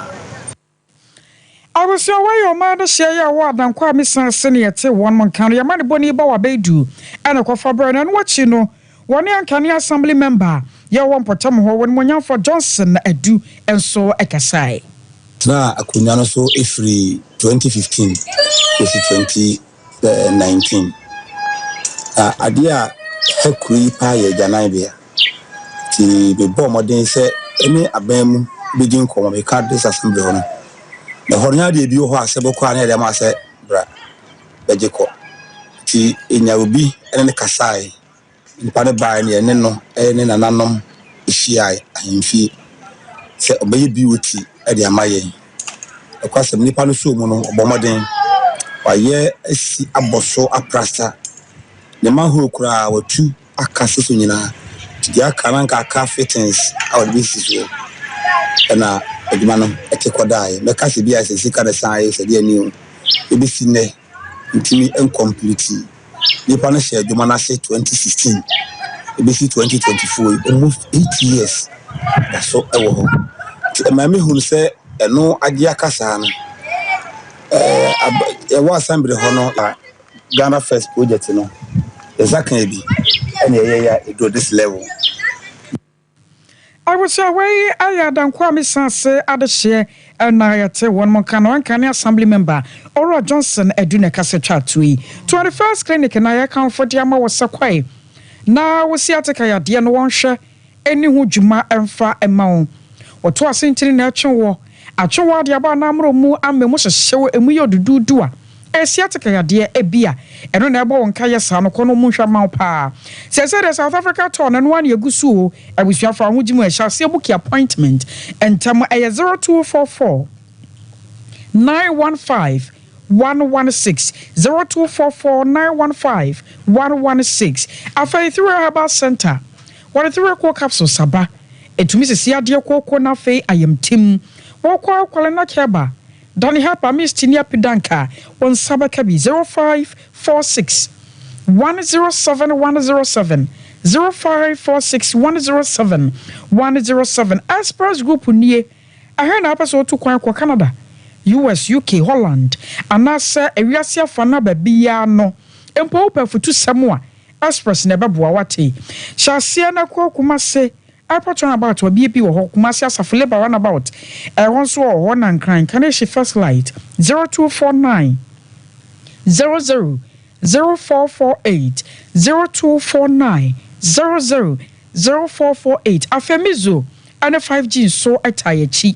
abuso wayo ma de hye ya wadan kwa misanse ne yete won mon kan ya mane boni ba wa bedu ana kwa fabro na no wachi no woni ankane assembly member ya won potam ho won monyan for Johnson adu enso ekasai na akunya no so efri 2015 to 2019 ade a hakuri pa ye janan bia ti be bo modern se eni abamu begin ko me card this assembly ho no na hornya de bi ho asebo kwa na de ma se bra beje ko ti enya obi ene kasai nipa ne ba ne no ene nananom ehia ahemfi se obaye bi woti de amaye ekwasem nipa no so mu no obomoden waye asi aboso aprasta ne mahoro kura watu akase so nyina ti aka na aka fittings our business na adwuma no etekodae meka se bia se sika de sai se de ani ebisi ne ntimi incomplete nipa no share adwuma na se 2016 ebisi 2024 almost 8 years that's so ewo ma me hu se eno age akasa no wa assembly ho no Ghana First project no exactly bi and yeah it go this level. I was away. I had done Kwame Sanse at the share and I at one more can assembly member Ora Johnson Eduna Cassetratui. 21st clinic and I account for Diama was Sakway. Now we see Atakaya dear no one share any who Juma and Fa and Mount. Or to us in natural war. A chowa diaba namro mu and me must show and we do. Asiatica dear ebia and on abo on kaya san kono munsha maupa says South Africa turn and 1 year gusu I wish you for mujimu shall see book appointment and tamo 0244 915 116 0244 915 116 after through herbal center what through a capsule saba et Mrs. Siadia Koko na fe I am Tim Woko Kolena Keba Danny Harper Miss Tinia Pidanka on Sabakabi 0546 107 107 0546 107 107 Aspers Group near I heard an episode to Canada US UK Holland and I say a Riasia Fanaba Biano and Pope for 2 Samoa Aspers never boawati shall see an Akuma say I patron about what BP or Kumasi Safileba run about. I once saw one and crying. Can she first light 0249 00 0448 0249 00 0448 Afemizo and a 5G so a tire chi.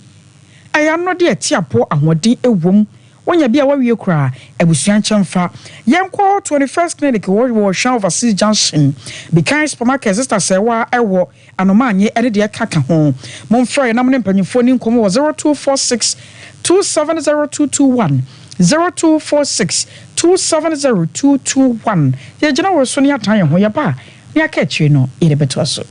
I am not dear tiapo and what de a womb. When you be a warrior cry, a Busian Chamfa, young call 21st clinic war show overseas junction. Because supermarket sister say, why I walk and no man ye added their caca home. Monfrey and I'm in phone come 0246 270221 0246 270221. Ye general Sonia time when you're back. Ya catch you know, it a bit also.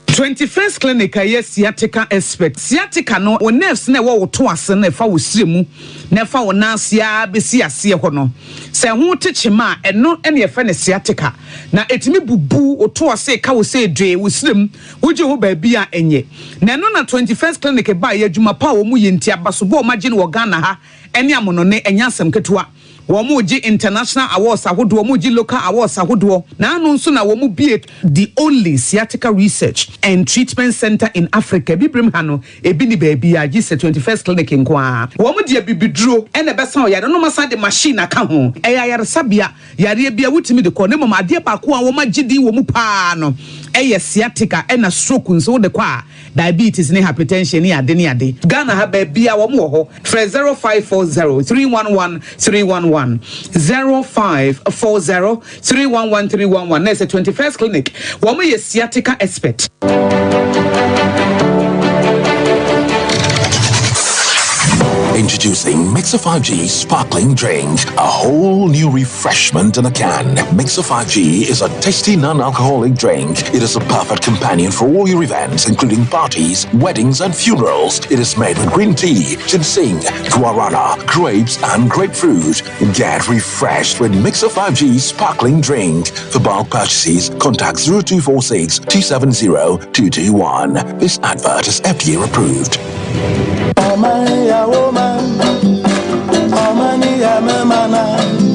21st clinic yes sciatica expert sciatica no o nerves na wo to ase na fa wo siremu na fa wo nansia besi ase ho no se ho techema eno ene ye fa ne sciatica na etimi bubu o to ase ka wo se dwe wo sirem wo je ho ba bia enye na eno na 21st clinic ba ye adwuma pa wo mu ye ntia baso bo magine wo Ghana ha ene amono ne enyasem ketua Womuji international awards ahodo womuji local awards ahodo na anu nso na womu be the only sciatica research and treatment center in Africa bibrim hano ebi ni baby a gise 21st clinic nkwa womu de bibidro ene besa o yare no masa de machine aka ho yare sabia yare bia wutimi de ko ne mama ade ba ko a wo magidi womu pa no sciatica ena stroke nso de kwa diabetes ne hypertension ne ade Ghana ha ba bia womu ho 0540 311 311 0540 311 311. There's a 21st clinic. Woman is sciatica expert. Introducing Mixer 5G Sparkling Drink, a whole new refreshment in a can. Mixer 5G is a tasty non-alcoholic drink. It is a perfect companion for all your events, including parties, weddings, and funerals. It is made with green tea, ginseng, guarana, grapes, and grapefruit. Get refreshed with Mixer 5G Sparkling Drink. For bulk purchases, contact 0246 270 221. This advert is FDA approved.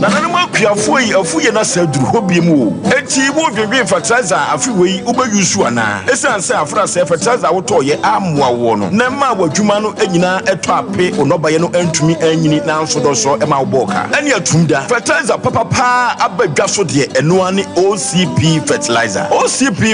Nananuma kuafoi afuye na saduru hobiemu enti wo dwedwe fertilizer afiwei ubeyusu ana esanse afra se fertilizer wotoye amwa wo no na ma wadwuma no anyina eto ape onobaye no antumi anyini na nsodoso ema woboka ene atumda fertilizer papa abadwa so de eno ane OCP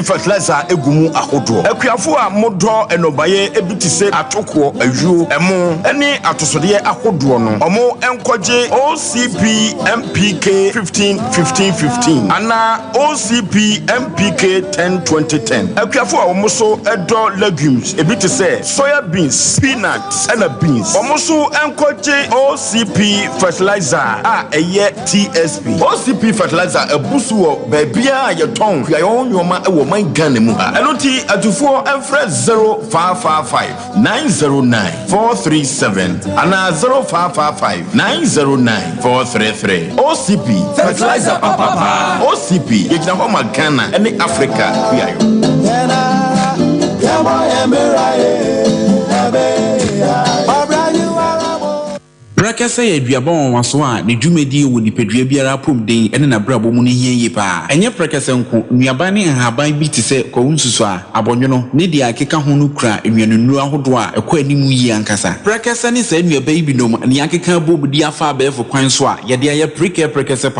fertilizer egumu ahodo akuafo a modo enobaye ebitise atoko ajuo emo ene atosode ahodo no omo enkoje OCP MPK OCPA 15-15-15 ana OCP MPK 10-20-10 akuafo a wɔn so ɛdɔ legumes ebi te sɛ soya beans, peanuts ɛna beans wɔn so ɛnkɔgye OCP fertilizer a ɛyɛ TSP OCP fertilizer ɛbusu wɔ baabia a yɛtɔn yɛn nyɔma ɛwɔ man Ghana mu ha ɛno ti atufoɔ ɛmfrɛ 0555-909-437 ana 0555-909-433 OCP fertilizer papa OCP yɛgyina hɔ ma Ghana ɛne Africa biayo Brakasa ye duaba won waso a ne dwumadi wo nipadua biara pom den ene na brabo mu ne hieye pa enye brakasa nko nuaba ne haban bi te se ko nsusu a abonwono ne dia akeka ho no kura enwanunu ahodo a ekɔ animu yi ankasa brakasa ne sa nuaba yi binom ne akeka bobudi afa abefo kwan so a ye de aye brakasa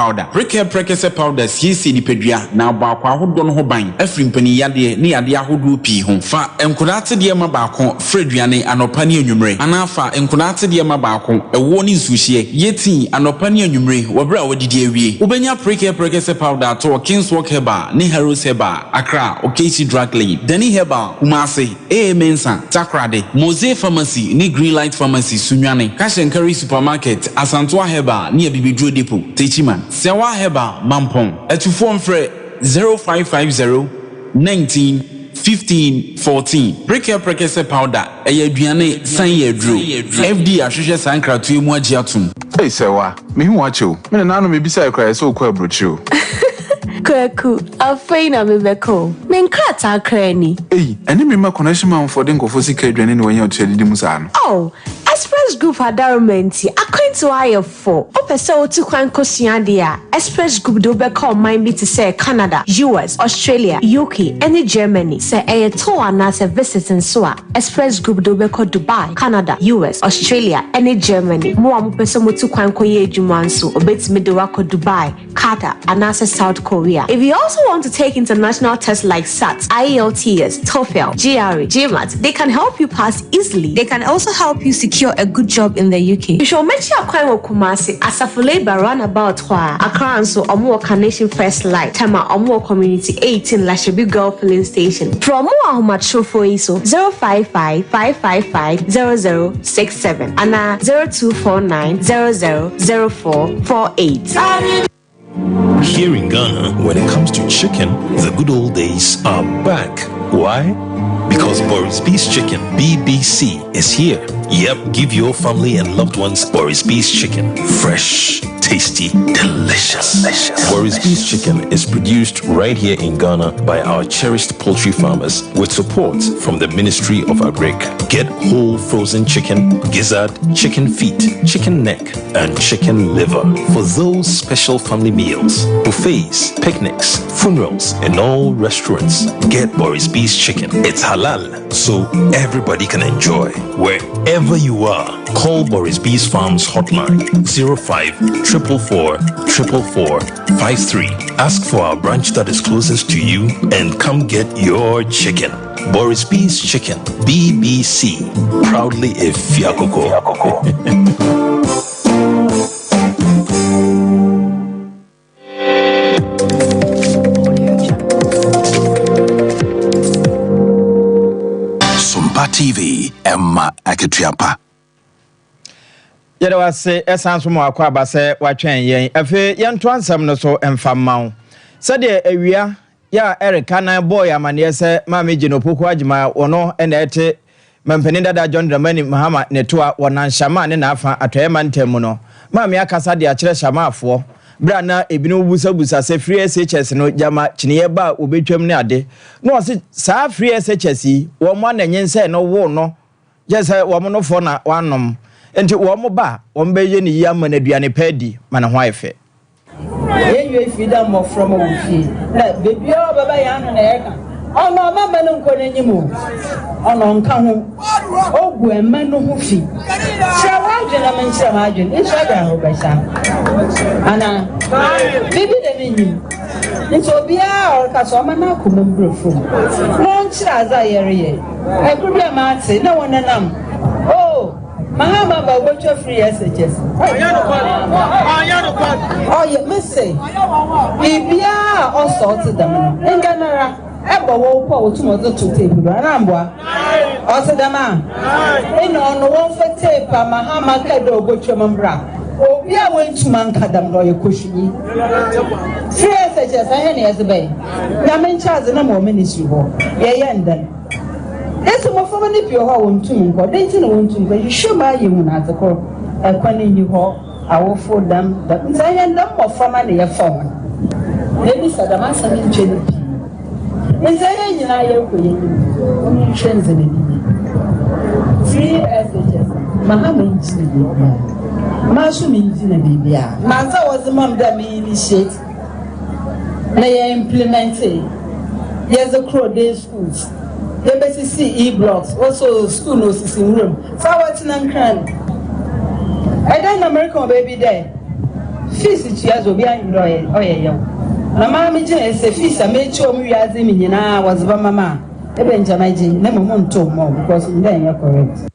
powder siesi nipadua na abakwa ahodo no ho ban afri mpani yade ne yade ahodo pi ho fa enkodate de ma baako freduane anopa ne anwumre anafa enkodate de ma baako woni nsuhie yeti anopa ne anwumre wobra wodidi awie ubenya prekese powder to King's Walk Herbal ne Heroes Herbal Accra Okesi Drug Lane Deni Herbal Kumase Mensa Takrade Mose Pharmacy ne Green Light Pharmacy Sunwane Kashenkari Supermarket Asantoa Herbal ne Bibidro Depot Techiman Sewa Herbal Mampong etufo mfre 0550 19 15-14 prekese powder aduane san yedro FD ahwehwe sankratu emu agiatum hey sewa me hu acho me na no me bisa ekra so ko abrochiro Kwaku, afeina mebeko. Menkrata krani. Hey, eni me ma connection man for den kofo sika aduane ne wanya otedi musa no. Oh, Express Group adarumenti akwanto aye for. Opese otu kwan kosua de a Express Group do be call mine be to say Canada, US, Australia, UK, and Germany. Say a tour na se visiting so a Express Group do be call Dubai, Canada, US, Australia, and Germany. Mo am pese mo tu kwan koye adwuma nso obetimi de wako Dubai, Qatar, and South Korea. If you also want to take international tests like SAT, IELTS, TOEFL, GRE, GMAT, they can help you pass easily. They can also help you secure a good job in the UK. You should make sure you Kumasi Asafule Runabout Accra so Omo Carnation First Light, Tema Omo Community 18 Lashabi Girl Filling Station. From more much for ISO 055-555-0067 and 0249-000448. Here in Ghana, when it comes to chicken, the good old days are back. Why? Because Boris Beef's Chicken, BBC, is here. Yep, give your family and loved ones Boris Beef's Chicken. Fresh, tasty, delicious. Boris Beef's Chicken is produced right here in Ghana by our cherished poultry farmers with support from the Ministry of Agric. Get whole frozen chicken, gizzard, chicken feet, chicken neck, and chicken liver for those special family meals, buffets, picnics, funerals, and all restaurants. Get Boris Beef's Chicken. It's halal, so everybody can enjoy. Wherever you are, call Boris Beef's Farms hotline 05-444-444-53. Ask for our branch that is closest to you and come get your chicken. Boris Beef's Chicken, BBC, proudly a Fiakoko. Sompa TV, Emma Aketiapa. Yɛde wase ɛsan so mu akɔ aba sɛ watwɛn yɛn afei yɛnto ansɛm no so ɛmfamma wo sɛdeɛ awia yɛ Erika na boy amaneɛ sɛ maame gye poko agima wɔno ɛna ɛte mampani dada John Dramani Mahama netoa wɔnan hyama ne nafa atɔyɛma ntam mu no maame akasa de akyerɛ hyamaafoɔ bra na ebino busabusa sɛ free SHS no jama kyiniɛ ba obetwam ne ade no ɔse saa free SHS yi wɔn mo ananyen sɛ no wo no gye sɛ wɔn no fo na wanom enti wɔn ba wɔn bɛyɛ ne yia ma na aduane pɛdi ma ne ho ayɛfɛ yɛyɛ freedom of from ofi na bebi o baba ya no na yɛka ɔno mama no nkɔ n'anim ɔno nka ho ogu ɛma no ho fi sɛ wadwe na menkyerɛ madwe nso ada ho bɛsa ana bibi de n'anim nti obiara ɔreka so ɔma na akoma mbrɛfo no nkyerɛ aza yɛreyɛ ɛkuru bi a maate na wɔnenam Mahama ba go free SHS. Oh yeah, me say. Bibia all sorted them. Enganara. Ebo wo po otumoto to table anambwa. Osedama. Eno no won for tape Mahama kedo go twemmbra. Obi a went to Mankadam no yekoshini. Free SHS ahene yesbe. Na men charge na mo ministry ho. Ye yenda. Ese mo fama ni pio ho wontum nko. Denti na wontum nko. You show my you na azeko. Ekwani ni ho awofo dam. Nsa yenda mo fama na ye fama. Debi sadama sami ncheni. Nsa yenya ye ko ye. Oni nshenze ne bi. Free SHS. Mahama nchini. Masu minti na bibia. Manza was the mom that me initiate. Na ye implement it. Yes, a crow day schools. The BCC e-blocks. Also school no sitting room. So what's nan can? I done American baby there. Fees it years will be enjoy. Oh yeah. Na mama je say fees I made sure me as him na was mama. E Benjamin je na mom to more because then you're correct.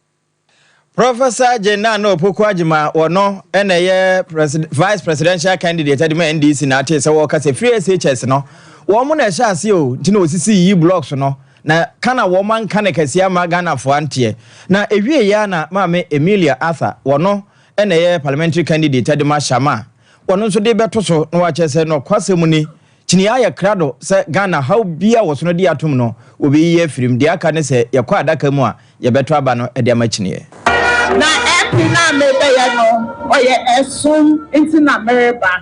Professor Jenna no Pokwajima wono ene ye vice presidential candidate at the NDC na ate se wo ka se free SHS no wo mo na sha ase o ti na osisi yi blocks no na kana wo man kana kasia ma Ghana fo ante na ewie ya na maame Emilia Arthur wono ene ye parliamentary candidate at the Mashama wono so de beto so no wa chese no kwasemu ni chini ya krado se Ghana how bia wo so no di atom no obi ye firim de aka ne se ye kwa adaka mu a ye beto aba no e de amachine na na mebe ya no oye esum inti na mereba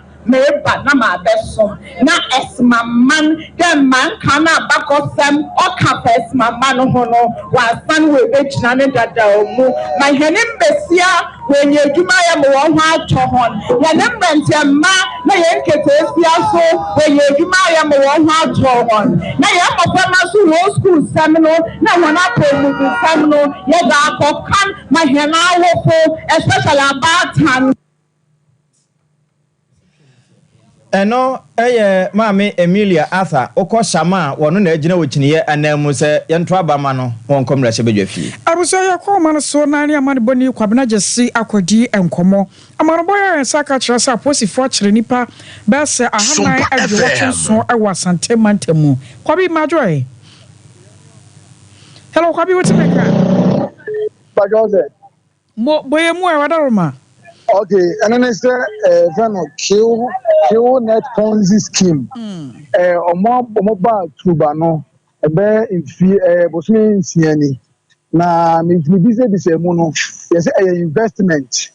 na ma besom na esmaman de man kana bakosem oka esmaman ho no wa san we bechina ne dada omu ma hene mbesia when ye dwuma ya mo ho atho hon ye ne mbente ma na ye nkete esia so when ye dwuma ya mo ho atho hon na ye mofa ma so low school sem no na wana promu sem no ye da akokan ma hene awofo especially about time. Eno maame Emilia Arthur okọ shama wono na agina wochiniye anamu se yento abama no won komra hye bedwafi abuso yakọ man so na ne amane boni kwabena gesi akodi enkomo amane boya ensaka kire sa posifo kire nipa be se ahanan age watch so ewa sante mantemu kwabi majoy hello kwabi wotimeka bajoze mo boye mu e wadaroma. Okay, and then it's kill net Ponzi scheme. Omo ba tuba no ebe infi bosumi nsiani na me bize bise mu no yes investment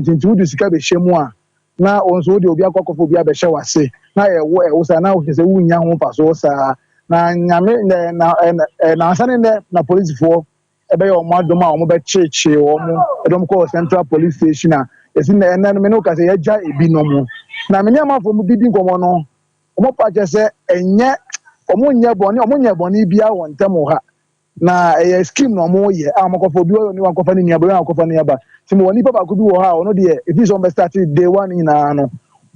into the sika be shemu a na onso de obi akokofo obi abehye wase na wo sa na wo se wunya ho paso sa na nyame na asane na police for ebe yo madoma omo be cheche omo edom call central police station a esi na enna me no ka se yaja ebi no mo na me nyama fo mu didi nkomo no omo pa je se enye omo nya boni bia won temo ha na scheme no mo ye amakofo bi o ni wankofa ni aba wankofa ni aba timo woni papa ko bi wo ha ono de it is on the start day one ina no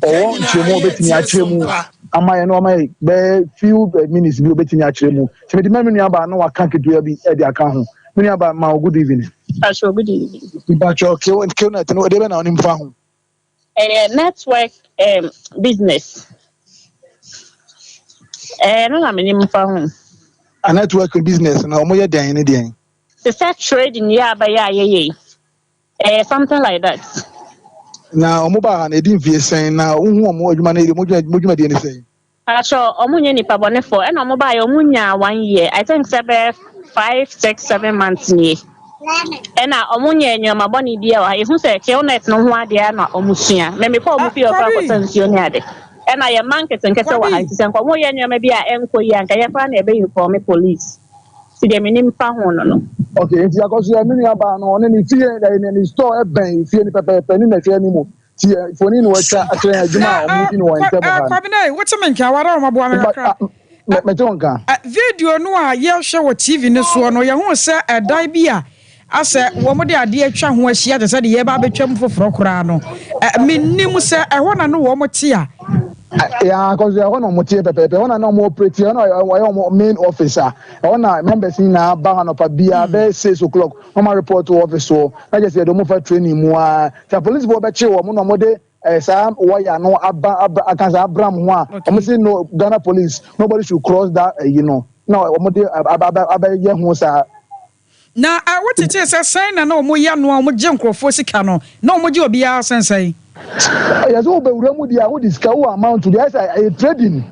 o nchemo betini achemu amaye no amaye be few minutes bi obetini achemu timo di manu aba no waka kedu bi e di aka ho many about my good evening. Good evening. But your kill net no they na onim fa ho. Network business. No na me nim fa ho. A network business na omo ye den ni den. The set trading ya ba ya ye. Something like that. Na omo ba na edin vie sen na unhu omo adwuma na ire modwuma de ni sen. Acho omo nye nipa bone for na omo ba ya omo nya 1 year. I think 5, 6, 7 months ni. Ena omunye nyoma boni bia wa ehu se keonet no ho ade na omusua. Me me pa omufi ofa kwasansuo ni ade. Ena ye market nkese wa ha sisen kwa mo ye nyoma bia enkoyi anka ye fa na ebe inform police. Si de minim pa ho no. Okay, nti akoso ya mini aba no ne ni fie da ni store e ben fie ni pepe ni na fie ni mo. Ti foni ni wa cha atren adwuma omufi ni wa ntebo ha. Kwabena what me nka wara ma bo na kakra. Metonka video no a ye hwe wo TV ne so no ye hu se edan bia ase wo mo de ade atwa ho ahia de se de ye ba betwam foforo kora no mennim se ehona no wo mo te a Yeah, because I want to motivate pepe. I want to know more pretty. I want main officer. I want to members in a bar up a beer. Be 6 o'clock. I'm a report to office. So I just say don't move for training more. The police will be chill. I'm no more there. Sam, why I know I can't say Abraham. I'm saying no Ghana police. Nobody should cross that. No, I'm there. Na what it is a sign na no mo ya no mo je nkrofo sika no na mo je obi ya sensai. Yes, we will dia we discuss amount to the trading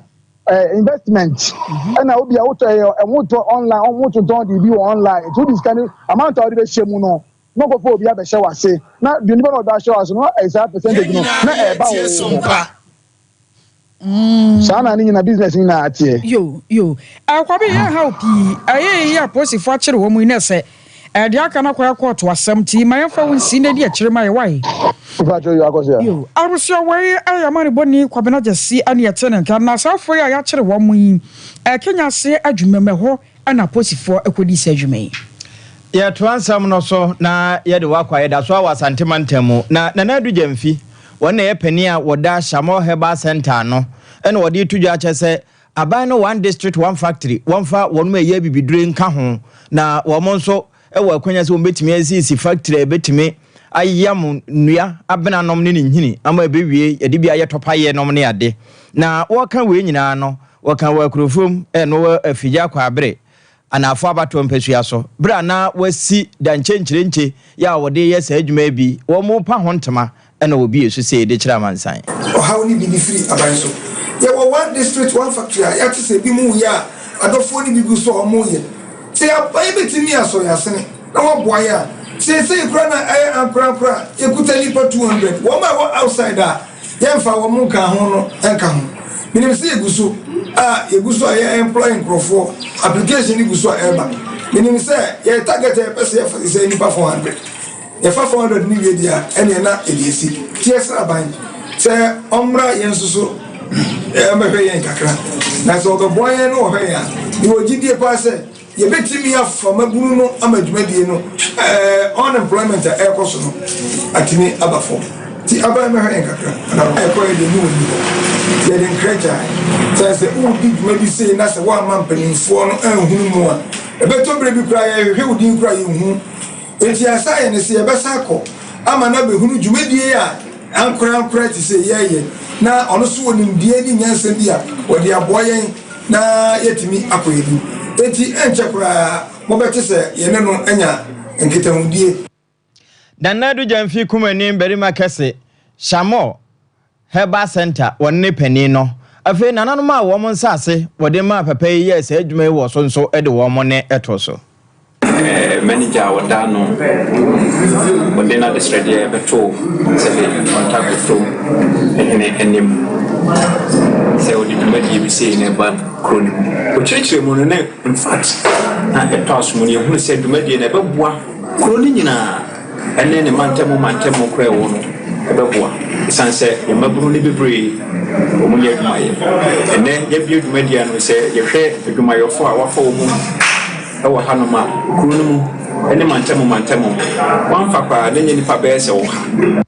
investment. And I will be out online to don the view online. To this kind of amount of the shemu no. No go for obi a be shower say. Na the number of that showers no exact percentage no. Na e ba Sompa. Sana ni na business ni na atie. Yo. Akwabe ya how pi. Aye ya posifo akire wo mu ina se. De aka na kwa court wasam ti ma yemfa wonsi na di akire ma ye wai. Ufajo yo akosia. Yo, arusio wai ayamani boni kwabena jesi ani etene nka na safo ya akire wo mu yi. Kenya se adwumeme ho ana posifo akodi se adwume. Ya twansam no so na ye de wakwa ye da so awasantemantemu na nadu jamfi wona ye pani a woda Shamo Heba Center no ene wode tudwa chese aban no one district one factory one fa wonu ye bibidure nka ho na wo monso ewa kwanya se wo betimi asisi factory betimi ayam nua abena nom ne nhini ama bewie ye de bia ye topaye nom ne ade na wo kan we nyina no wo kan wa kurofom no afija kwa abre anafo abato mpesua so bra na wasi danchenchirenche ya wode ye sa adwuma bi wo mu pa hontema ena obi esu se de kira mansan o how ni bi free aban so ye wo one district one factory ya ti se bi mu ya adofo ni bi gu so o mu ye se abai betimi aso ya sene na wo boa ya se kura na ankura ye kutali pa 200 wo ma wo outsider ye mfa wo mu ka ho no enka ho minim se eguso eguso ye employing crofo application eguso eba minim se ye target e pese se ni pa 400 ye fa 400 ni we dia ene na eliesi tiesa aban se omra yensuso mehwe yen kakra na so the boy no hwe ya ni ogidie pa se ye betimi afa mabunu no amadwumadie no unemployment e koso no atini abafo ti aba mehwe yen kakra na e ko e de ni woni ye den kreja se u big maybe say na se wa man panimfo no ehunu mu a e beto bre bi kra ye hwe udin kra ye hu enti asa ye ne se ye besa ko ama na behunu dwumadie a ankura ti se ye na ono so wonim die ni nyansa bi a wode aboyen na yetimi akoyedu enti enche kura mo beti se ye ne no anya nketahudie dan nadu jamfi kumani berima kese Shamo Heba Center wonne pani no afi nananu ma wo mon sase wode ma papa yi se adwuma wo so nso ede wo mo ne eto so manager wada no wode na district ye beto se be contact to enim se odi dwumadi bi se ne ba kroni o chirichire mu no ne in fact na eto asomu ne hu se dwumadi ne beboa kroni nyina ene ne mantemo kra wo no ebeboa sanse yemaburu ne bebre omunye adwumaye ene ye bi adwumadi no se ye hwe adwumayofo a wafa wo mu ewa hanoma kunu mu ene mantemo wanfa kwa nenye nipa bese wo ha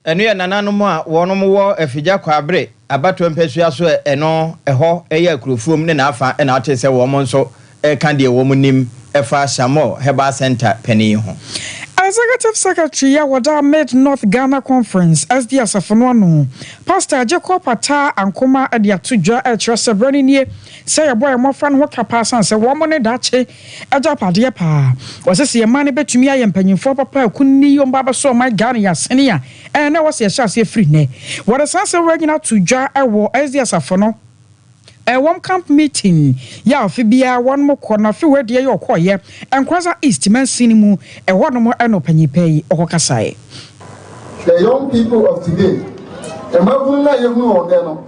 enu ya nananom a wonom wo afija kwa abre abato mpesua so eno eho eya akurofuom ne na afa na atese wo mo nso kan de wo mo nim efa Shamo Heba Center pani ho. Executive Secretary ya wada Mid North Ghana Conference SD Asafono Pastor Jacob Ata Ankoma ade atudwa Sebrani nie say boy mo fa no kapasa say wo mo ne dache ajapade pa wose ye mane betumi aye mpanyimfo papa kunni yom baba so my Ghana ya sene ya na wose ye sha se free ne wode sanse regina tudwa ewo SD Asafono one camp meeting ya ofibia one mo kona fi we de ye okoye enkwaza east man sinimu one mo eno panyipei okokasae. The young people of today emabunna yehunu ode no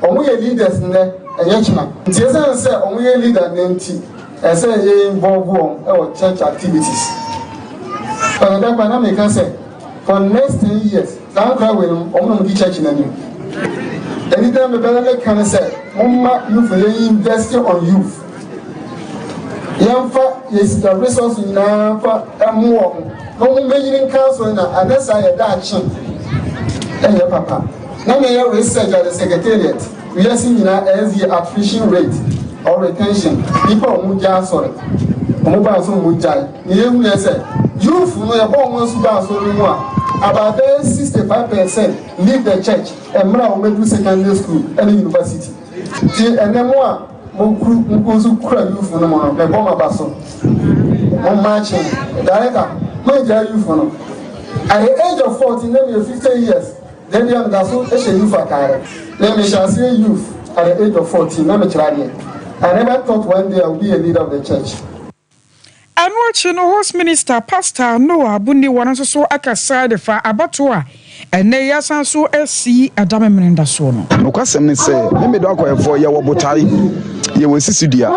omo ye leaders ne eyechina ntiesa se omo ye leader nenti ese ye involve on church activities but that by now me can say for next 10 years that cry we omo no di church na new. Anytime the Benedict can say, Mama, youth investing on youth. Yamfa is the resource in Nampa and more. No making council and that's I had action. And your papa. Now we have research at the secretariat. We are seeing as the attrition rate or retention. People who just sorry. Mobile so mujai. You say youth no your born one super so about 65% leave the church and now we do secondary school and university. And then more Mukuzu cry youth no more. Me bomb basso. On marching. Director, my youth no. At the age of 14, then you're 15 years. Then you are so a youth attire. Then we shall see youth at the age of 14. Let me try it. I never thought one day I would be a leader of the church. And watching host minister Pastor Noah Bundi wants so akaside for Abatua and they are so SC Adamenda Sono. No question say, let me talk for your botai. You will see dear.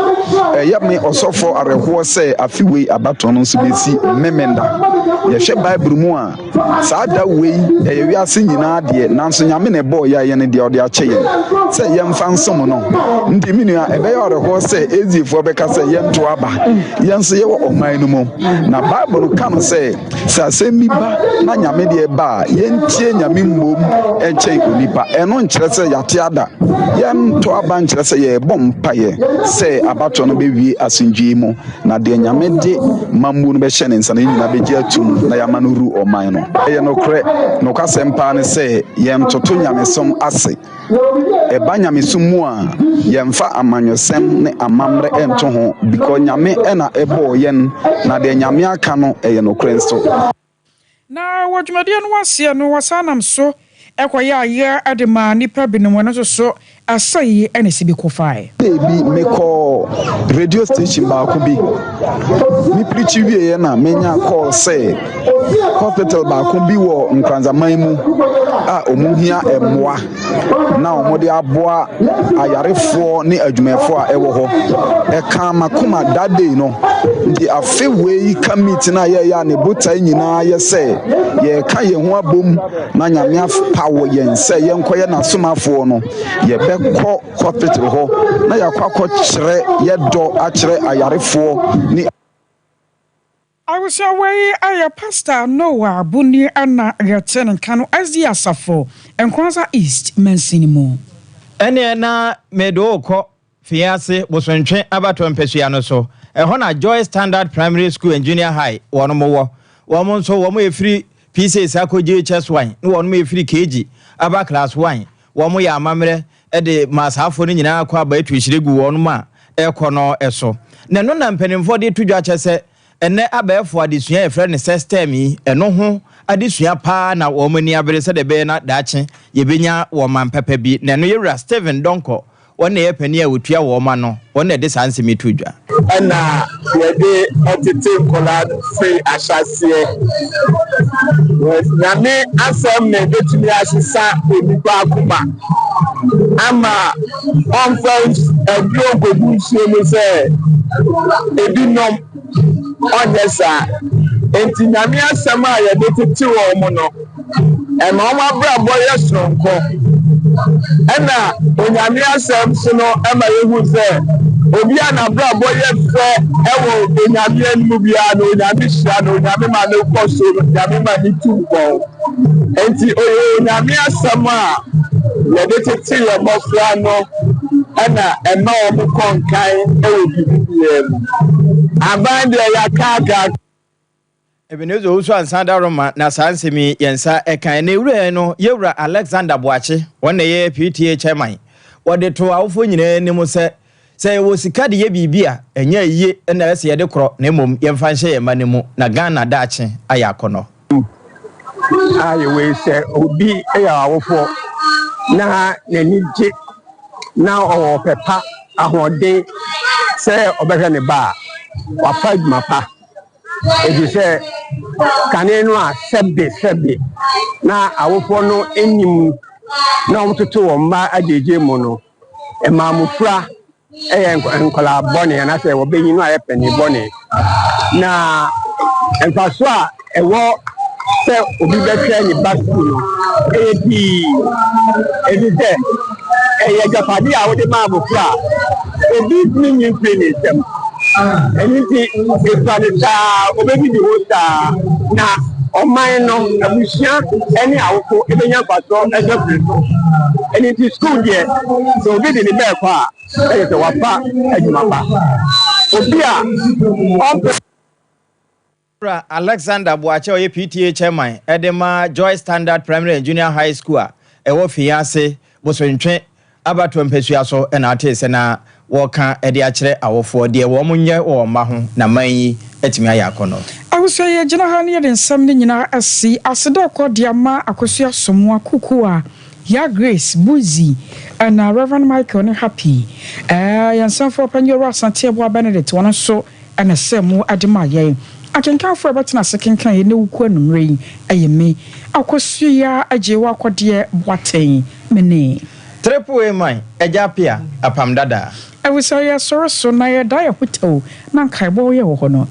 Yet me also for a reward say a few way about on CBC Memenda. You share Bible more. Sada way, we are singing idea. Nancy Yamine boy, I and the other chain. Say young fan someone. Ndiminia, a very horse say easy for because say young to Abba. Young say oh my no more. Now Bible can say, say me ba, Nanya media bar, yen chain yamim and chain unipa, and on Chelsea Yatiada. Yam to a bunch say a bomb pie. Say about on baby as in Jimo, na de nyamede mamun be shenen san nyina be giatum na yamanuru o mino. Ye no kre no kwasempa ne say yem toto nyamesom ase. E ba nyamesum mu a yemfa amanyosem ne amamre ento ho because nyame e na ebo yen na de nyame aka no e ye no kre nso. Na wajumade no wase no wasanam so ekoya ya adema nipa binom no so asai ene sibi kofai baby me call radio station ba ko bi mi preach wie na menya call say hospital ba ko bi wo nkranzaman mu a omuhia emmoa na omode aboa ayarefo ne adwumefo a ewo ho e ka makoma that day no the afewe committee na ya ne botai nyina ye say ye ka ye ho abom na nyame afawo yen say ye nkoye na somafo no ye be ko hospital ho na yakwa kire yedo akire ayarefo ni I was away aya Pastor Noah Buni ana yeten kanu azdi asafo Enkwanza East mensinimo ene na medo ko fiase bosontwe abato mpesua no so ehona Joy Standard Primary School and Junior High wono mo wo nso wo mo efiri PCS akoje HS1 no wono mo efiri KG aba class 1 wo mo ya amamre e de masafo ni nyina akwa ba etuhiregu wono ma ekono eso na no na mpanimfo de tudwa chese ene abefo adesua e frɛ ne system yi eno ho adesua pa na wo mani abere se de be na daache yebenya wo man papa bi na no yewura Steven Donko wona ye pani a wotua wo ma no wona de sansemi tudwa ana yede otete kola free ashasie na me asem na betumi asisa onipa akuma ama on first ebi ogogu nsuo se ebi nom onyesa enti nyame asem a yede tete wo mo no e ma oma bra boye sonko ena onyame asem so no e ma yehu se obi ana bra boye fe ewo onyame anu bia no onyame hia no onyame ma no koso onyame ma ni tumbo enti onyame asem a yede tete ye mofra no ana ema o mu konkan ewo bibie mu abande ya kaga Ebenezo uso ansanda Roma na sansemi yensa ekan na ewura no yewura Alexander Boache wona ye PTA chairman wode to awfo nyina nim se wo sika de ye bibia enya yiye na ese ye de kro na mom ye mfa nhye ye manemu na Ghana daache ayakono aye we se obi eya awfo na nani je na o pepa ahode se obehwe ne ba wapa adwumapa ebi se kane no a sebe na awofo no enyim na omtoto wo mma ajeje mu no e ma mufra enkola bone na se wo benyi no aye pani bone na enfaso a ewo se obi betwa ni basu no ebi se eye japadi a wo de ma mufra obi nyi finish them anything efanita obebi di hosta na oman no abusia eni awoko ebenya kwaso ejepreso ɛni ti school deɛ sɛ obi de ne bɛɛ kɔ a ɛyɛ sɛ wafa adwuma pa obi a ɔmpɛ. Alexander Boache oye PTA chairman edema Joy Standard Primary and Junior High School ewo fiase bosontwe abato mpesua so na atese na woka ede a kire awofo de wo munye wo ma ho na manyi etimi aya akono awuso ye gina ha ne ye nsam ne nyina asi aseda kɔde ama akosua somo akuku a ya Grace Buzi and Reverend Michael ne happy yansan for panyo asante ebo Benedict wono so na semu adema ye akenkan for betena sekenkan ye ne wuku anumre yi ayeme akosua ajewa akode boaten mene triple man ejapia apam dada awuso ye soro so na ye da ye hotel na nkai bo ye wo no